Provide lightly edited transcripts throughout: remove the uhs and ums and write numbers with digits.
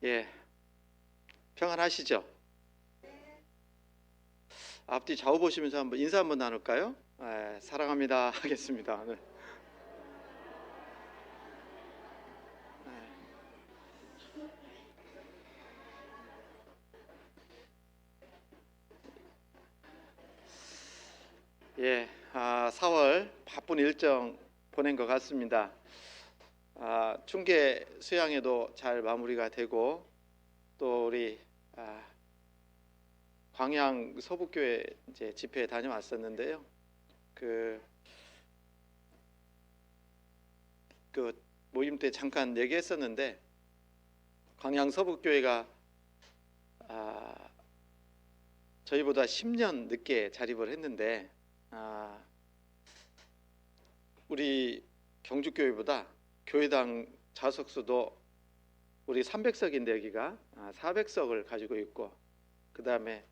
예, 평안하시죠? 앞뒤 좌우 보시면서 한번 인사 한번 나눌까요? 사랑합니다 하겠습니다. 네. 예, 4월 바쁜 일정 보낸 것 같습니다. 중계 수양회도 잘 마무리가 되고 또 우리 광양 서북교회 이제 집회에 다녀왔었는데요. 그 모임 때 잠깐 얘기했었는데 광양 서북교회가 저희보다 10년 늦게 자립을 했는데 우리 경주교회보다 교회당 좌석수도 우리 300석인데 여기가 400석을 가지고 있고, 그 다음에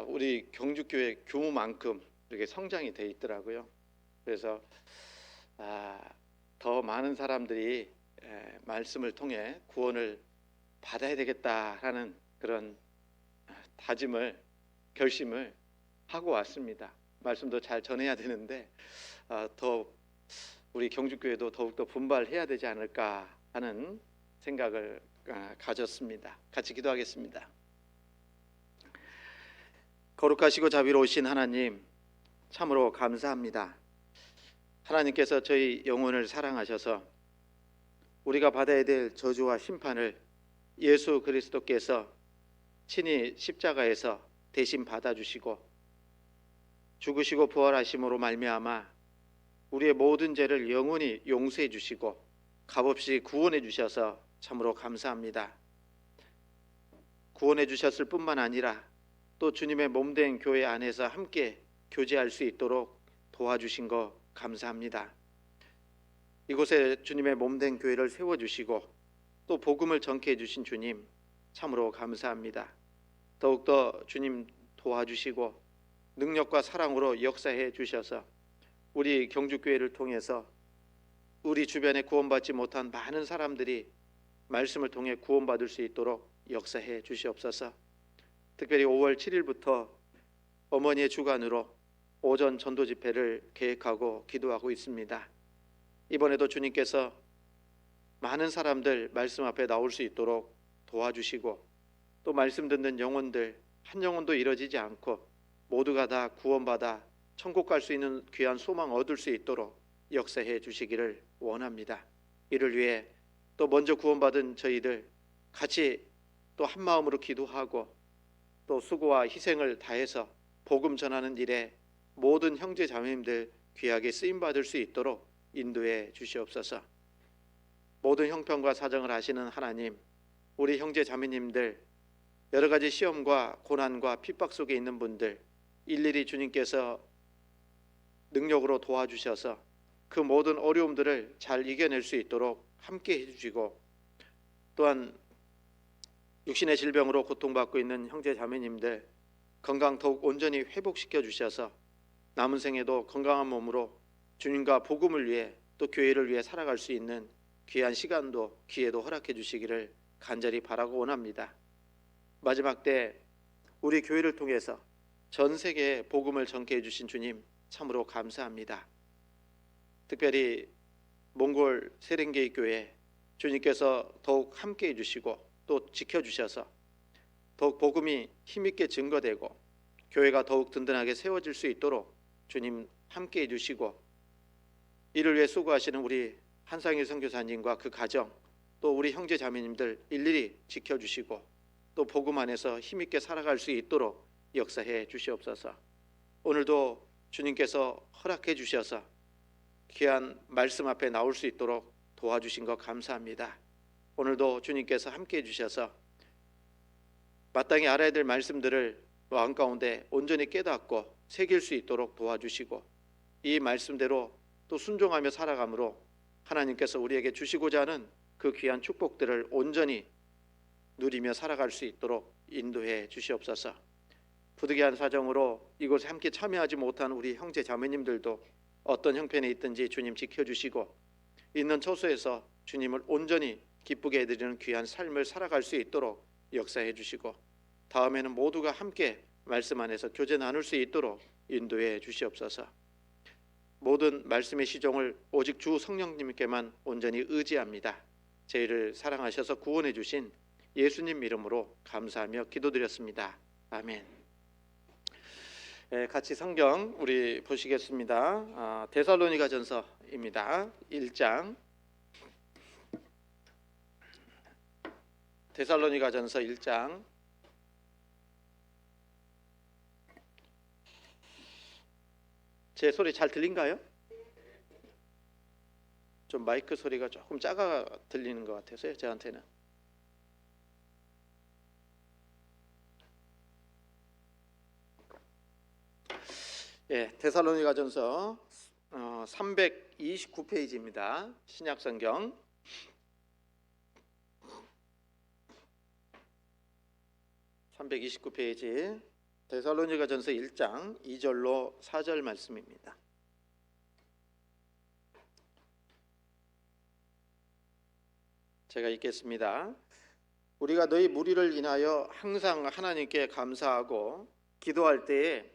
우리 경주교회 규모만큼 이렇게 성장이 돼 있더라고요. 그래서 더 많은 사람들이 말씀을 통해 구원을 받아야 되겠다라는 그런 다짐을, 결심을 하고 왔습니다. 말씀도 잘 전해야 되는데 더 우리 경주교회도 더욱더 분발해야 되지 않을까 하는 생각을 가졌습니다. 같이 기도하겠습니다. 거룩하시고 자비로우신 하나님, 참으로 감사합니다. 하나님께서 저희 영혼을 사랑하셔서 우리가 받아야 될 저주와 심판을 예수 그리스도께서 친히 십자가에서 대신 받아주시고 죽으시고 부활하심으로 말미암아 우리의 모든 죄를 영원히 용서해 주시고 값없이 구원해 주셔서 참으로 감사합니다. 구원해 주셨을 뿐만 아니라 또 주님의 몸된 교회 안에서 함께 교제할 수 있도록 도와주신 거 감사합니다. 이곳에 주님의 몸된 교회를 세워주시고 또 복음을 전케 해주신 주님 참으로 감사합니다. 더욱더 주님 도와주시고 능력과 사랑으로 역사해 주셔서 우리 경주교회를 통해서 우리 주변에 구원받지 못한 많은 사람들이 말씀을 통해 구원받을 수 있도록 역사해 주시옵소서. 특별히 5월 7일부터 어머니의 주관으로 오전 전도 집회를 계획하고 기도하고 있습니다. 이번에도 주님께서 많은 사람들 말씀 앞에 나올 수 있도록 도와주시고 또 말씀 듣는 영혼들 한 영혼도 잃어지지 않고 모두가 다 구원받아 천국 갈 수 있는 귀한 소망 얻을 수 있도록 역사해 주시기를 원합니다. 이를 위해 또 먼저 구원받은 저희들 같이 또 한 마음으로 기도하고 또 수고와 희생을 다해서 복음 전하는 일에 모든 형제 자매님들 귀하게 쓰임받을 수 있도록 인도해 주시옵소서. 모든 형편과 사정을 아시는 하나님, 우리 형제 자매님들 여러 가지 시험과 고난과 핍박 속에 있는 분들 일일이 주님께서 능력으로 도와주셔서 그 모든 어려움들을 잘 이겨낼 수 있도록 함께 해주시고 또한 육신의 질병으로 고통받고 있는 형제 자매님들 건강 더욱 온전히 회복시켜 주셔서 남은 생에도 건강한 몸으로 주님과 복음을 위해 또 교회를 위해 살아갈 수 있는 귀한 시간도 기회도 허락해 주시기를 간절히 바라고 원합니다. 마지막 때 우리 교회를 통해서 전 세계에 복음을 전케 해주신 주님 참으로 감사합니다. 특별히 몽골 세렝게이 교회 주님께서 더욱 함께 해주시고 또 지켜주셔서 더욱 복음이 힘있게 증거되고 교회가 더욱 든든하게 세워질 수 있도록 주님 함께 해주시고 이를 위해 수고하시는 우리 한상일 선교사님과 그 가정 또 우리 형제 자매님들 일일이 지켜주시고 또 복음 안에서 힘있게 살아갈 수 있도록 역사해 주시옵소서. 오늘도 주님께서 허락해 주셔서 귀한 말씀 앞에 나올 수 있도록 도와주신 것 감사합니다. 오늘도 주님께서 함께해 주셔서 마땅히 알아야 될 말씀들을 마음 가운데 온전히 깨닫고 새길 수 있도록 도와주시고 이 말씀대로 또 순종하며 살아감으로 하나님께서 우리에게 주시고자 하는 그 귀한 축복들을 온전히 누리며 살아갈 수 있도록 인도해 주시옵소서. 부득이한 사정으로 이곳에 함께 참여하지 못한 우리 형제 자매님들도 어떤 형편에 있든지 주님 지켜주시고 있는 처소에서 주님을 온전히 기쁘게 해드리는 귀한 삶을 살아갈 수 있도록 역사해 주시고, 다음에는 모두가 함께 말씀 안에서 교제 나눌 수 있도록 인도해 주시옵소서. 모든 말씀의 시종을 오직 주 성령님께만 온전히 의지합니다. 저희를 사랑하셔서 구원해 주신 예수님 이름으로 감사하며 기도드렸습니다. 아멘. 같이 성경 우리 보시겠습니다. 데살로니가전서입니다. 1장. 데살로니가전서 1장. 제 소리 잘 들린가요? 좀 마이크 소리가 조금 작아 들리는 것 같아서요, 저한테는. 데살로니가전서 329페이지입니다. 신약성경. (329페이지) 데살로니가전서 1장 2절로 4절 말씀입니다. 제가 읽겠습니다. 우리가 너희 무리를 인하여 항상 하나님께 감사하고 기도할 때에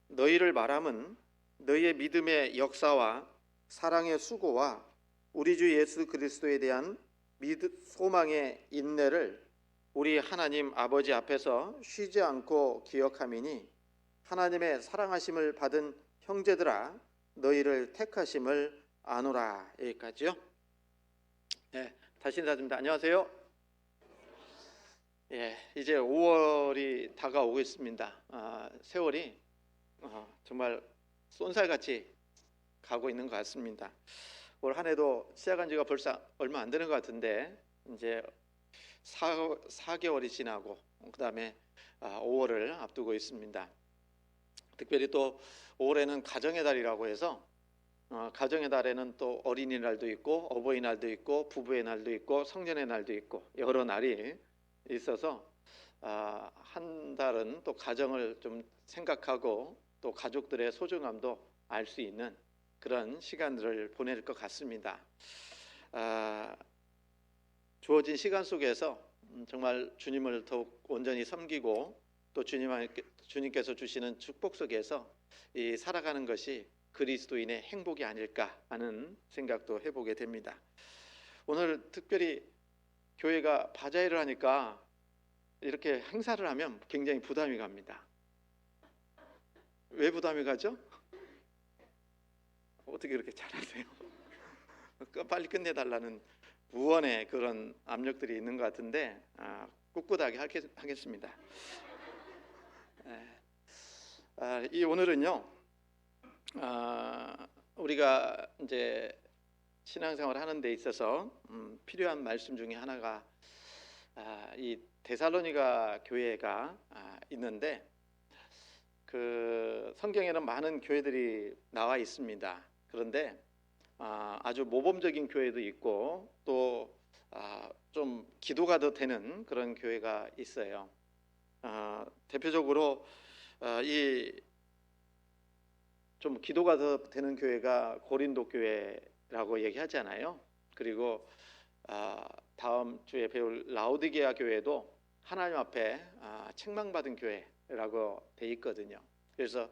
너희를 말함은 너희의 믿음의 역사와 사랑의 수고와 우리 주 예수 그리스도에 대한 소망의 인내를 우리 하나님 아버지 앞에서 쉬지 않고 기억함이니, 하나님의 사랑하심을 받은 형제들아 너희를 택하심을 아노라. 여기까지요. 다시 인사드립니다. 안녕하세요. 이제 5월이 다가오고 있습니다. 세월이 정말 쏜살같이 가고 있는 것 같습니다. 올 한 해도 시작한 지가 벌써 얼마 안 되는 것 같은데, 이제 4개월이 지나고 그 다음에 5월을 앞두고 있습니다. 특별히 또 5월에는 가정의 달이라고 해서 가정의 달에는 또 어린이날도 있고 어버이날도 있고 부부의 날도 있고 성년의 날도 있고 여러 날이 있어서 한 달은 또 가정을 좀 생각하고 또 가족들의 소중함도 알 수 있는 그런 시간들을 보낼 것 같습니다. 주어진 시간 속에서 정말 주님을 더욱 온전히 섬기고 또 주님께서 주시는 축복 속에서 이 살아가는 것이 그리스도인의 행복이 아닐까 하는 생각도 해보게 됩니다. 오늘 특별히 교회가 바자회를 하니까 이렇게 행사를 하면 굉장히 부담이 갑니다. 왜 부담이 가죠? 어떻게 그렇게 잘하세요? 빨리 끝내달라는 무언의 그런 압력들이 있는 것 같은데 꿋꿋하게 하겠습니다. 이 오늘은요, 우리가 이제 신앙생활 하는 데 있어서 필요한 말씀 중에 하나가 이 데살로니가 교회가 있는데, 그 성경에는 많은 교회들이 나와 있습니다. 그런데 아주 모범적인 교회도 있고 또 좀 기도가 더 되는 그런 교회가 있어요. 대표적으로 이 좀 기도가 더 되는 교회가 고린도 교회라고 얘기하잖아요. 그리고 다음 주에 배울 라오디게아 교회도 하나님 앞에 책망받은 교회라고 돼 있거든요. 그래서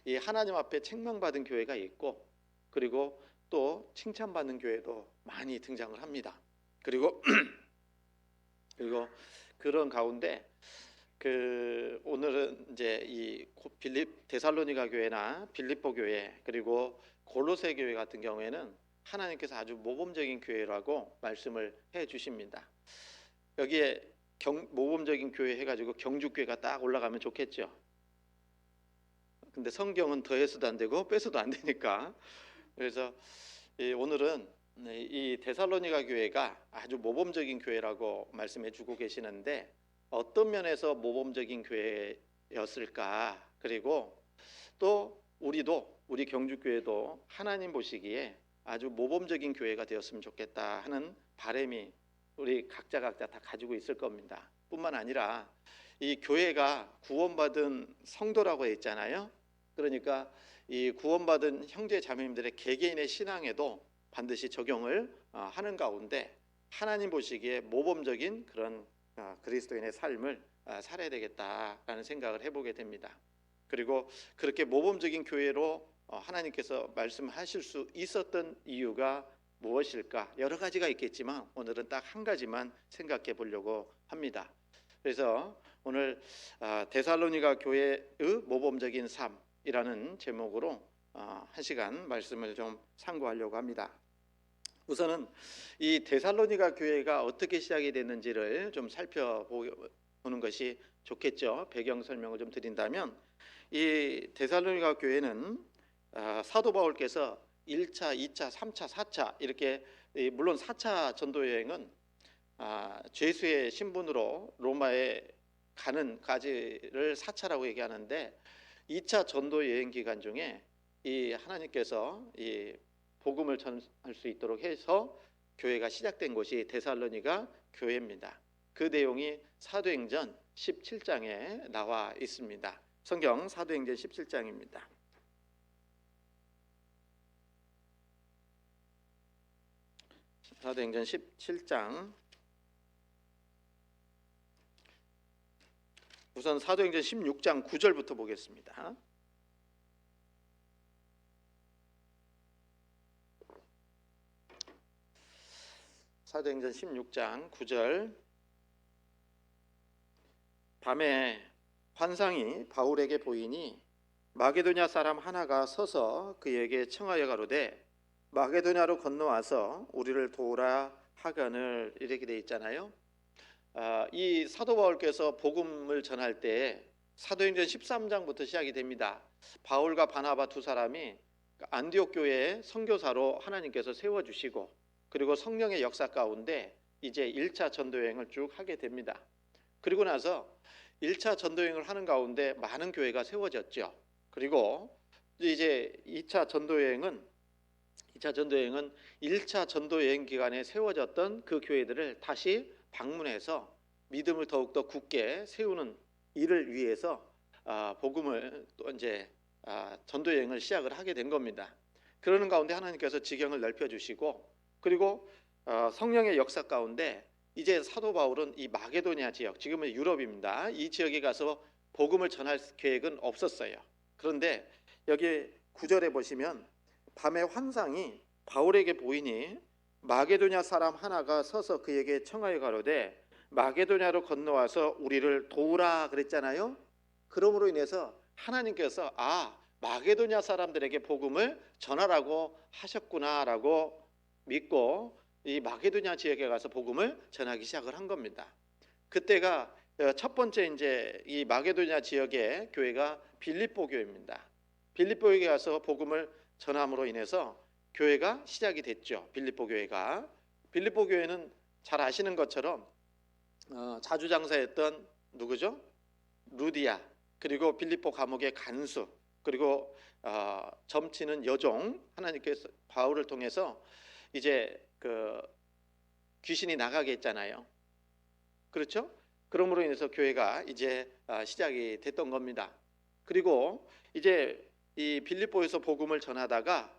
이 하나님 앞에 책망받은 교회가 있고, 그리고 또 칭찬받는 교회도 많이 등장을 합니다. 그리고 그런 가운데 오늘은 이제 이 데살로니가 교회나 빌립보 교회 그리고 골로새 교회 같은 경우에는 하나님께서 아주 모범적인 교회라고 말씀을 해 주십니다. 여기에 모범적인 교회 해가지고 경주교회가 딱 올라가면 좋겠죠. 근데 성경은 더해서도 안 되고 빼서도 안 되니까, 그래서 오늘은 이 데살로니가 교회가 아주 모범적인 교회라고 말씀해 주고 계시는데, 어떤 면에서 모범적인 교회였을까, 그리고 또 우리 경주교회도 하나님 보시기에 아주 모범적인 교회가 되었으면 좋겠다 하는 바람이 우리 각자 다 가지고 있을 겁니다. 뿐만 아니라 이 교회가 구원받은 성도라고 했잖아요. 그러니까 이 구원받은 형제 자매님들의 개개인의 신앙에도 반드시 적용을 하는 가운데 하나님 보시기에 모범적인 그런 그리스도인의 삶을 살아야 되겠다라는 생각을 해보게 됩니다. 그리고 그렇게 모범적인 교회로 하나님께서 말씀하실 수 있었던 이유가 무엇일까? 여러 가지가 있겠지만 오늘은 딱 한 가지만 생각해 보려고 합니다. 그래서 오늘 데살로니가 교회의 모범적인 삶이라는 제목으로 한 시간 말씀을 좀 상고하려고 합니다. 우선은 이 데살로니가 교회가 어떻게 시작이 됐는지를 좀 살펴보는 것이 좋겠죠. 배경 설명을 좀 드린다면 이 데살로니가 교회는 사도 바울께서 1차, 2차, 3차, 4차 이렇게 물론 4차 전도 여행은 죄수의 신분으로 로마에 가는 까지를 4차라고 얘기하는데 2차 전도 여행 기간 중에 이 하나님께서 이 복음을 전할 수 있도록 해서 교회가 시작된 곳이 데살로니가 교회입니다. 그 내용이 사도행전 17장에 나와 있습니다. 성경 사도행전 17장입니다. 사도행전 17장 우선 사도행전 16장 9절부터 보겠습니다. 사도행전 16장 9절 밤에 환상이 바울에게 보이니 마게도냐 사람 하나가 서서 그에게 청하여 가로되 마게도냐로 건너와서 우리를 도우라 하거늘 이렇게 돼 있잖아요. 이 사도 바울께서 복음을 전할 때 사도행전 13장부터 시작이 됩니다. 바울과 바나바 두 사람이 안디옥 교회의 선교사로 하나님께서 세워주시고 그리고 성령의 역사 가운데 이제 1차 전도여행을 쭉 하게 됩니다. 그리고 나서 1차 전도여행을 하는 가운데 많은 교회가 세워졌죠. 그리고 이제 2차 전도여행은 1차 전도여행 기간에 세워졌던 그 교회들을 다시 방문해서 믿음을 더욱더 굳게 세우는 일을 위해서 복음을 또 이제 전도여행을 시작을 하게 된 겁니다. 그러는 가운데 하나님께서 지경을 넓혀주시고 그리고 성령의 역사 가운데 이제 사도 바울은 이 마게도냐 지역, 지금은 유럽입니다. 이 지역에 가서 복음을 전할 계획은 없었어요. 그런데 여기 9절에 보시면 밤에 환상이 바울에게 보이니 마게도냐 사람 하나가 서서 그에게 청하여 가로되 마게도냐로 건너와서 우리를 도우라 그랬잖아요. 그러므로 인해서 하나님께서 마게도냐 사람들에게 복음을 전하라고 하셨구나라고 믿고 이 마게도냐 지역에 가서 복음을 전하기 시작을 한 겁니다. 그때가 첫 번째 이제 이 마게도냐 지역의 교회가 빌립보 교회입니다. 빌립보에 가서 복음을 전함으로 인해서 교회가 시작이 됐죠. 빌립보 교회는 잘 아시는 것처럼 자주장사였던 누구죠? 루디아, 그리고 빌립보 감옥의 간수, 그리고 점치는 여종, 하나님께서 바울을 통해서 이제 그 귀신이 나가게 했잖아요. 그렇죠? 그러므로 인해서 교회가 이제 시작이 됐던 겁니다. 그리고 이제 이 빌립보에서 복음을 전하다가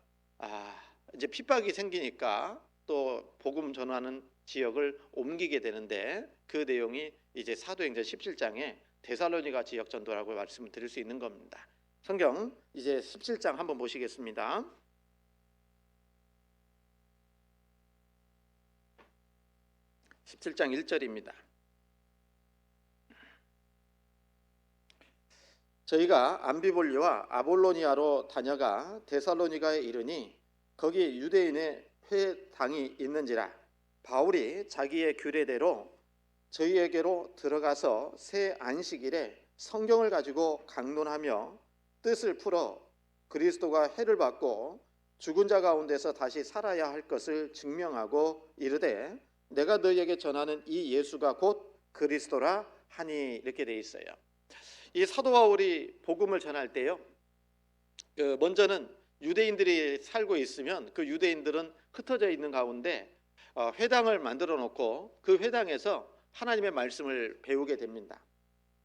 이제 핍박이 생기니까 또 복음 전하는 지역을 옮기게 되는데 그 내용이 이제 사도행전 17장에 데살로니가 지역 전도라고 말씀을 드릴 수 있는 겁니다. 성경 이제 17장 한번 보시겠습니다. 17장 1절입니다. 저희가 암비볼리와 아볼로니아로 다녀가 데살로니가에 이르니 거기 유대인의 회당이 있는지라 바울이 자기의 규례대로 저희에게로 들어가서 새 안식일에 성경을 가지고 강론하며 뜻을 풀어 그리스도가 해를 받고 죽은 자 가운데서 다시 살아야 할 것을 증명하고 이르되 내가 너희에게 전하는 이 예수가 곧 그리스도라 하니 이렇게 돼 있어요. 이 사도 바울이 복음을 전할 때요, 먼저는 유대인들이 살고 있으면 그 유대인들은 흩어져 있는 가운데 회당을 만들어 놓고 그 회당에서 하나님의 말씀을 배우게 됩니다.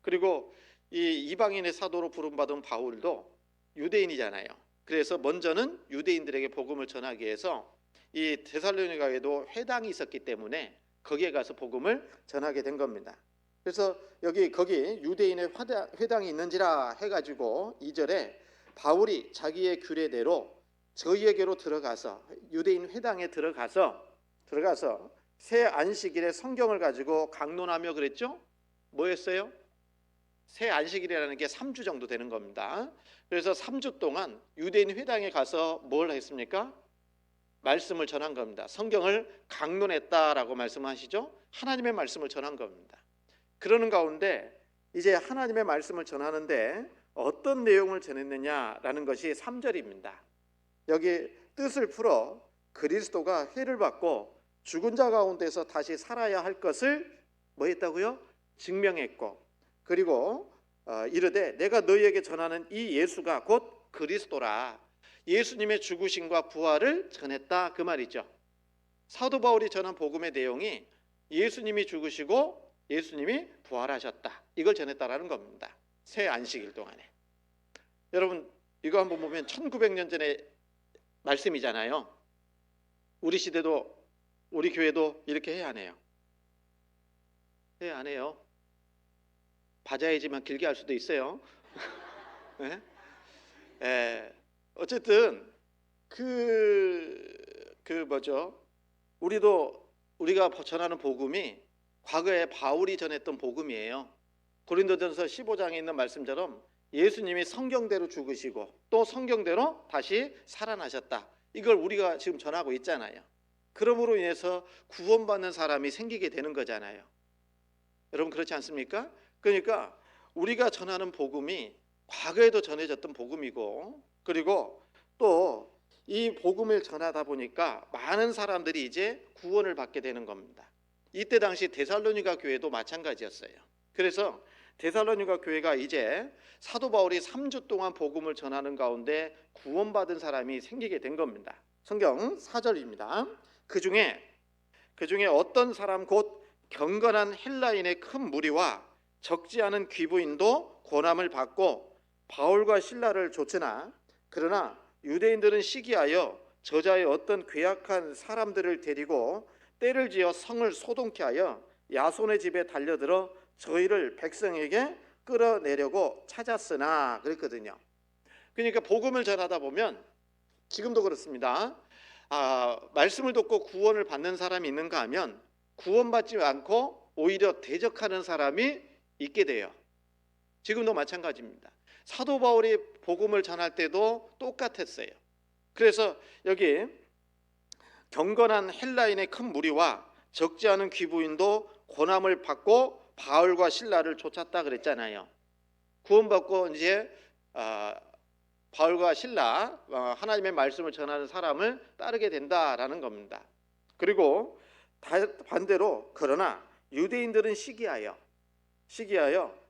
그리고 이 이방인의 사도로 부름받은 바울도 유대인이잖아요. 그래서 먼저는 유대인들에게 복음을 전하기 위해서 이 데살로니가에도 회당이 있었기 때문에 거기에 가서 복음을 전하게 된 겁니다. 그래서 거기 유대인의 회당이 있는지라 해가지고 2절에 바울이 자기의 규례대로 저희에게로 들어가서 유대인 회당에 들어가서 새 안식일에 성경을 가지고 강론하며 그랬죠. 뭐였어요? 새 안식일이라는 게 3주 정도 되는 겁니다. 그래서 3주 동안 유대인 회당에 가서 뭘 했습니까? 말씀을 전한 겁니다. 성경을 강론했다라고 말씀하시죠. 하나님의 말씀을 전한 겁니다. 그러는 가운데 이제 하나님의 말씀을 전하는데 어떤 내용을 전했느냐라는 것이 3절입니다. 여기 뜻을 풀어 그리스도가 해를 받고 죽은 자 가운데서 다시 살아야 할 것을 뭐 했다고요? 증명했고, 그리고 이르되 내가 너희에게 전하는 이 예수가 곧 그리스도라. 예수님의 죽으심과 부활을 전했다 그 말이죠. 사도 바울이 전한 복음의 내용이 예수님이 죽으시고 예수님이 부활하셨다, 이걸 전했다라는 겁니다. 새 안식일 동안에. 여러분 이거 한번 보면 1900년 전의 말씀이잖아요. 우리 시대도 우리 교회도 이렇게 해야 하네요. 해야 안 해요? 바자이지만 길게 할 수도 있어요. 네? 어쨌든 우리가 전하는 복음이 과거에 바울이 전했던 복음이에요. 고린도전서 15장에 있는 말씀처럼 예수님이 성경대로 죽으시고 또 성경대로 다시 살아나셨다, 이걸 우리가 지금 전하고 있잖아요. 그러므로 인해서 구원받는 사람이 생기게 되는 거잖아요. 여러분 그렇지 않습니까? 그러니까 우리가 전하는 복음이 과거에도 전해졌던 복음이고, 그리고 또 이 복음을 전하다 보니까 많은 사람들이 이제 구원을 받게 되는 겁니다. 이때 당시 데살로니가 교회도 마찬가지였어요. 그래서 데살로니가 교회가 이제 사도 바울이 3주 동안 복음을 전하는 가운데 구원받은 사람이 생기게 된 겁니다. 성경 4절입니다. 그 중에 어떤 사람 곧 경건한 헬라인의 큰 무리와 적지 않은 귀부인도 고난을 받고 바울과 실라를 좇으나, 그러나 유대인들은 시기하여 저자의 어떤 괴악한 사람들을 데리고 때를 지어 성을 소동케 하여 야손의 집에 달려들어 저희를 백성에게 끌어내려고 찾았으나 그랬거든요. 그러니까 복음을 전하다 보면 지금도 그렇습니다. 말씀을 듣고 구원을 받는 사람이 있는가 하면 구원받지 않고 오히려 대적하는 사람이 있게 돼요. 지금도 마찬가지입니다. 사도 바울이 복음을 전할 때도 똑같았어요. 그래서 여기 경건한 헬라인의 큰 무리와 적지 않은 귀부인도 고난을 받고 바울과 실라를 쫓았다 그랬잖아요. 구원받고 이제 바울과 실라, 하나님의 말씀을 전하는 사람을 따르게 된다라는 겁니다. 그리고 반대로 그러나 유대인들은 시기하여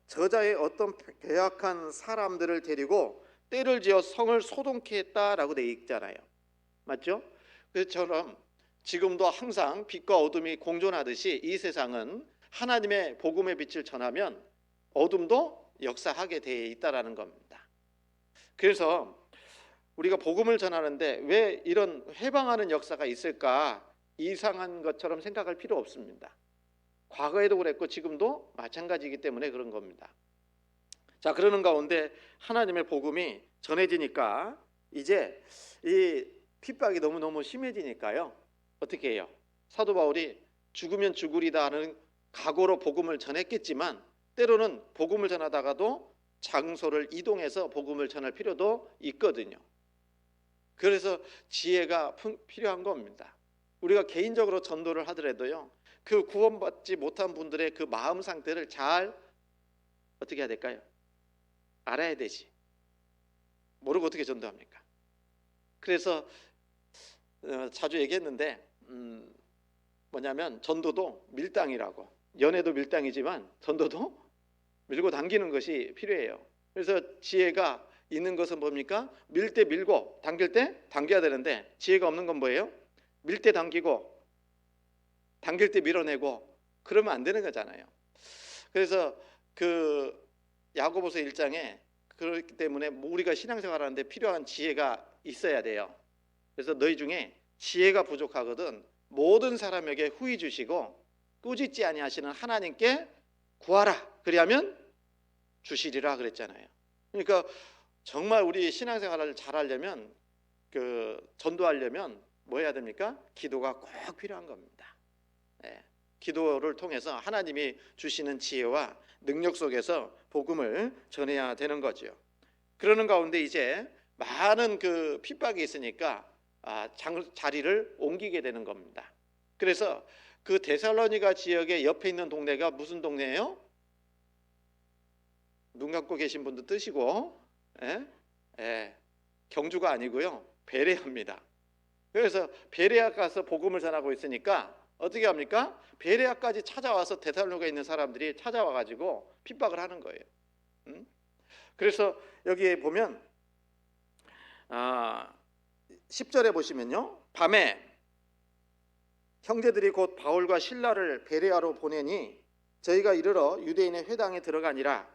저자의 어떤 괴악한 사람들을 데리고 때를 지어 성을 소동케 했다라고 되어 있잖아요. 맞죠? 그처럼 지금도 항상 빛과 어둠이 공존하듯이 이 세상은 하나님의 복음의 빛을 전하면 어둠도 역사하게 되어 있다라는 겁니다. 그래서 우리가 복음을 전하는데 왜 이런 해방하는 역사가 있을까, 이상한 것처럼 생각할 필요 없습니다. 과거에도 그랬고 지금도 마찬가지이기 때문에 그런 겁니다. 자, 그러는 가운데 하나님의 복음이 전해지니까 이제 이 핍박이 너무너무 심해지니까요. 어떻게 해요? 사도 바울이 죽으면 죽으리다 하는 각오로 복음을 전했겠지만 때로는 복음을 전하다가도 장소를 이동해서 복음을 전할 필요도 있거든요. 그래서 지혜가 필요한 겁니다. 우리가 개인적으로 전도를 하더라도요, 그 구원받지 못한 분들의 그 마음 상태를 잘 어떻게 해야 될까요? 알아야 되지. 모르고 어떻게 전도합니까? 그래서 자주 얘기했는데 뭐냐면 전도도 밀당이라고, 연애도 밀당이지만 전도도 밀고 당기는 것이 필요해요. 그래서 지혜가 있는 것은 뭡니까? 밀 때 밀고 당길 때 당겨야 되는데, 지혜가 없는 건 뭐예요? 밀 때 당기고 당길 때 밀어내고 그러면 안 되는 거잖아요. 그래서 그 야고보서 1장에 그렇기 때문에 우리가 신앙생활하는데 필요한 지혜가 있어야 돼요. 그래서 너희 중에 지혜가 부족하거든 모든 사람에게 후히 주시고 꾸짖지 아니하시는 하나님께 구하라. 그리하면 주시리라 그랬잖아요. 그러니까 정말 우리 신앙생활을 잘하려면 전도하려면 뭐 해야 됩니까? 기도가 꼭 필요한 겁니다. 예, 기도를 통해서 하나님이 주시는 지혜와 능력 속에서 복음을 전해야 되는 거죠. 그러는 가운데 이제 많은 핍박이 있으니까 자리를 옮기게 되는 겁니다. 그래서 그 데살로니가 지역의 옆에 있는 동네가 무슨 동네예요? 눈 감고 계신 분도 뜨시고, 경주가 아니고요, 베레아입니다. 그래서 베레아 가서 복음을 전하고 있으니까 어떻게 합니까? 베레아까지 찾아와서 데살로니가에 있는 사람들이 찾아와 가지고 핍박을 하는 거예요. 그래서 여기에 보면 10절에 보시면요, 밤에 형제들이 곧 바울과 실라를 베레아로 보내니 저희가 이르러 유대인의 회당에 들어가니라.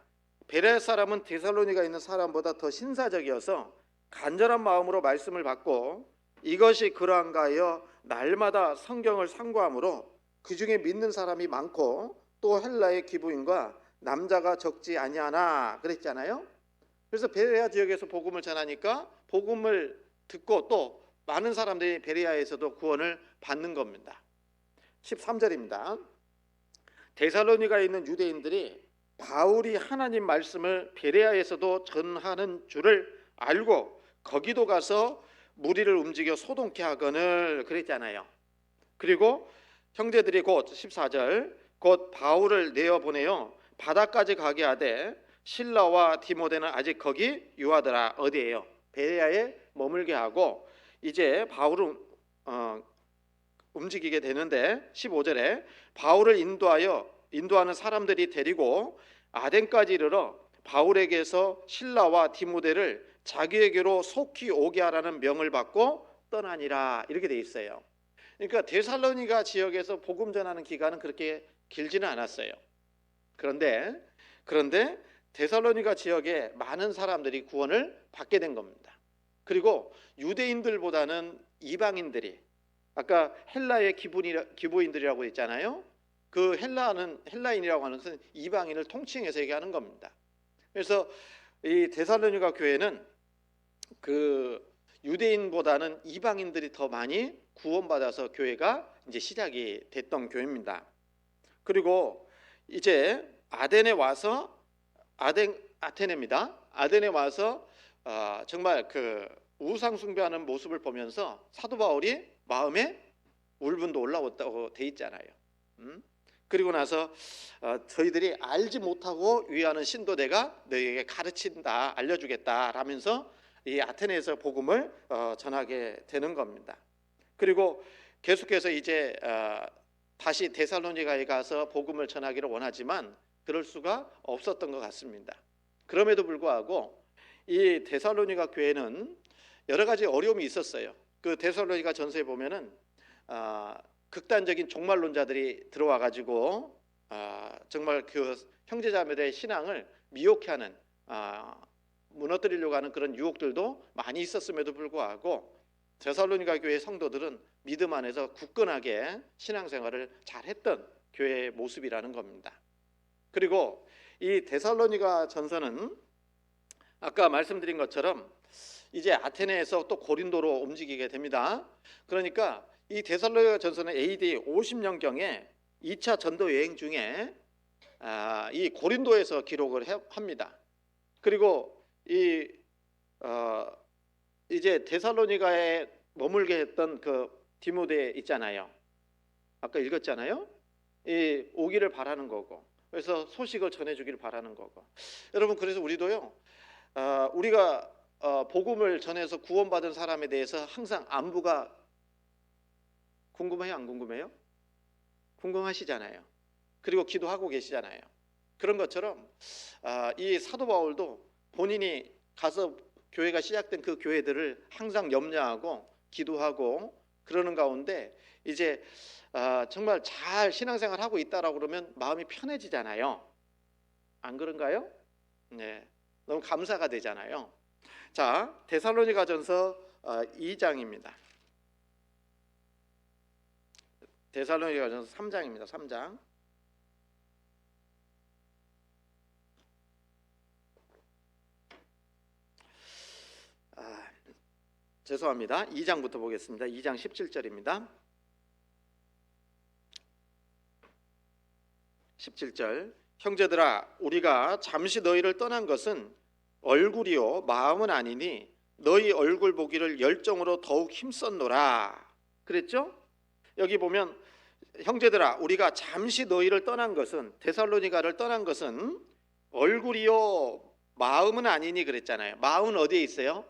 베레아 사람은 데살로니가에 있는 사람보다 더 신사적이어서 간절한 마음으로 말씀을 받고 이것이 그러한가 하여 날마다 성경을 상고하므로 그 중에 믿는 사람이 많고 또 헬라의 기부인과 남자가 적지 아니하나 그랬잖아요. 그래서 베레아 지역에서 복음을 전하니까 복음을 듣고 또 많은 사람들이 베레아에서도 구원을 받는 겁니다. 13절입니다. 데살로니가에 있는 유대인들이 바울이 하나님 말씀을 베레아에서도 전하는 줄을 알고 거기도 가서 무리를 움직여 소동케 하거늘 그랬잖아요. 그리고 형제들이 곧 14절 곧 바울을 내어보내어 바다까지 가게 하되 실라와 디모데는 아직 거기 유하더라. 어디예요? 베레아에 머물게 하고 이제 바울은 움직이게 되는데 15절에 바울을 인도하는 사람들이 데리고 아덴까지 이르러 바울에게서 실라와 디모데를 자기에게로 속히 오게 하라는 명을 받고 떠나니라. 이렇게 돼 있어요. 그러니까 데살로니가 지역에서 복음 전하는 기간은 그렇게 길지는 않았어요. 그런데 데살로니가 지역에 많은 사람들이 구원을 받게 된 겁니다. 그리고 유대인들보다는 이방인들이, 아까 헬라의 기부인들이라고 했잖아요. 그 헬라인이라고 하는 것은 이방인을 통칭해서 얘기하는 겁니다. 그래서 이 데살로니가 교회는 그 유대인보다는 이방인들이 더 많이 구원받아서 교회가 이제 시작이 됐던 교회입니다. 그리고 이제 아테네에 와서 정말 우상 숭배하는 모습을 보면서 사도 바울이 마음에 울분도 올라왔다고 돼 있잖아요. 그리고 나서 저희들이 알지 못하고 위하는 신도 내가 너희에게 가르친다, 알려주겠다 라면서 이 아테네에서 복음을 전하게 되는 겁니다. 그리고 계속해서 이제 다시 데살로니가에 가서 복음을 전하기를 원하지만 그럴 수가 없었던 것 같습니다. 그럼에도 불구하고 이 데살로니가 교회는 여러 가지 어려움이 있었어요. 그 데살로니가 전서에 보면은 극단적인 종말론자들이 들어와 가지고 정말 그 형제자매들의 신앙을 미혹해하는 무너뜨리려고 하는 그런 유혹들도 많이 있었음에도 불구하고 데살로니가 교회 성도들은 믿음 안에서 굳건하게 신앙생활을 잘했던 교회의 모습이라는 겁니다. 그리고 이 데살로니가 전서는 아까 말씀드린 것처럼 이제 아테네에서 또 고린도로 움직이게 됩니다. 그러니까 이 데살로니가 전서는 AD 50년경에 2차 전도 여행 중에 이 고린도에서 기록을 합니다. 그리고 이제 데살로니가에 머물게 했던 그 디모데 있잖아요. 아까 읽었잖아요. 오기를 바라는 거고, 그래서 소식을 전해주기를 바라는 거고. 여러분, 그래서 우리도요, 우리가 복음을 전해서 구원받은 사람에 대해서 항상 안부가 궁금해요, 안 궁금해요? 궁금하시잖아요. 그리고 기도하고 계시잖아요. 그런 것처럼 이 사도 바울도 본인이 가서 교회가 시작된 그 교회들을 항상 염려하고 기도하고 그러는 가운데 이제 정말 잘 신앙생활 하고 있다라고 그러면 마음이 편해지잖아요. 안 그런가요? 네, 너무 감사가 되잖아요. 자, 데살로니가전서 2장입니다. 데살로니가전서 3장입니다. 3장. 죄송합니다. 2장부터 보겠습니다. 2장 17절입니다. 17절. 형제들아, 우리가 잠시 너희를 떠난 것은 얼굴이요 마음은 아니니 너희 얼굴 보기를 열정으로 더욱 힘썼노라. 그랬죠? 여기 보면 형제들아, 우리가 잠시 너희를 떠난 것은, 데살로니가를 떠난 것은 얼굴이요 마음은 아니니 그랬잖아요. 마음은 어디에 있어요?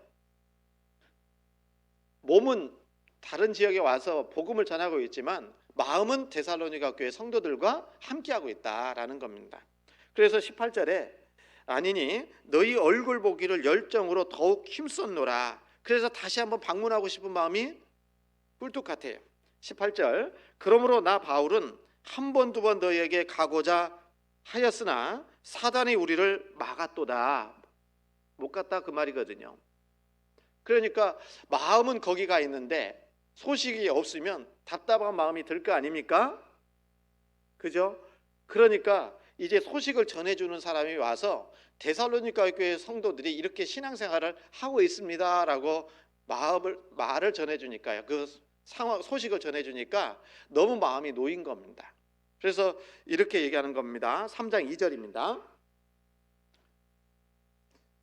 몸은 다른 지역에 와서 복음을 전하고 있지만 마음은 데살로니가 교회 성도들과 함께하고 있다라는 겁니다. 그래서 18절에 아니니 너희 얼굴 보기를 열정으로 더욱 힘썼노라. 그래서 다시 한번 방문하고 싶은 마음이 꿀뚝 같아요. 18절. 그러므로 나 바울은 한 번 두 번 너희에게 가고자 하였으나 사단이 우리를 막았도다. 못 갔다 그 말이거든요. 그러니까 마음은 거기 가 있는데 소식이 없으면 답답한 마음이 들 거 아닙니까? 그죠? 그러니까 이제 소식을 전해주는 사람이 와서 데살로니가 교회 성도들이 이렇게 신앙생활을 하고 있습니다라고 말을 전해주니까요. 그 상황 소식을 전해주니까 너무 마음이 놓인 겁니다. 그래서 이렇게 얘기하는 겁니다. 3장 2절입니다.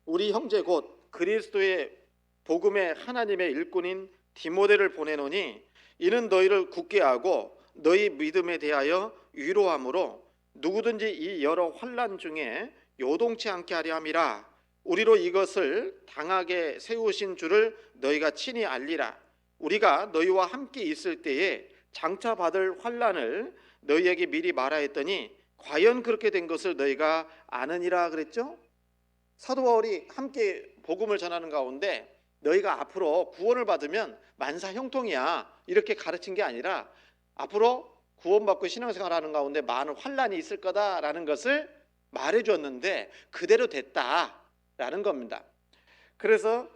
우리 형제 곧 그리스도의 복음의 하나님의 일꾼인 디모데를 보내노니 이는 너희를 굳게 하고 너희 믿음에 대하여 위로함으로 누구든지 이 여러 환난 중에 요동치 않게 하려 함이라. 우리로 이것을 당하게 세우신 줄을 너희가 친히 알리라. 우리가 너희와 함께 있을 때에 장차 받을 환난을 너희에게 미리 말하였더니 과연 그렇게 된 것을 너희가 아느니라 그랬죠? 사도 바울이 함께 복음을 전하는 가운데 너희가 앞으로 구원을 받으면 만사 형통이야 이렇게 가르친 게 아니라 앞으로 구원받고 신앙생활하는 가운데 많은 환난이 있을 거다라는 것을 말해줬는데 그대로 됐다라는 겁니다. 그래서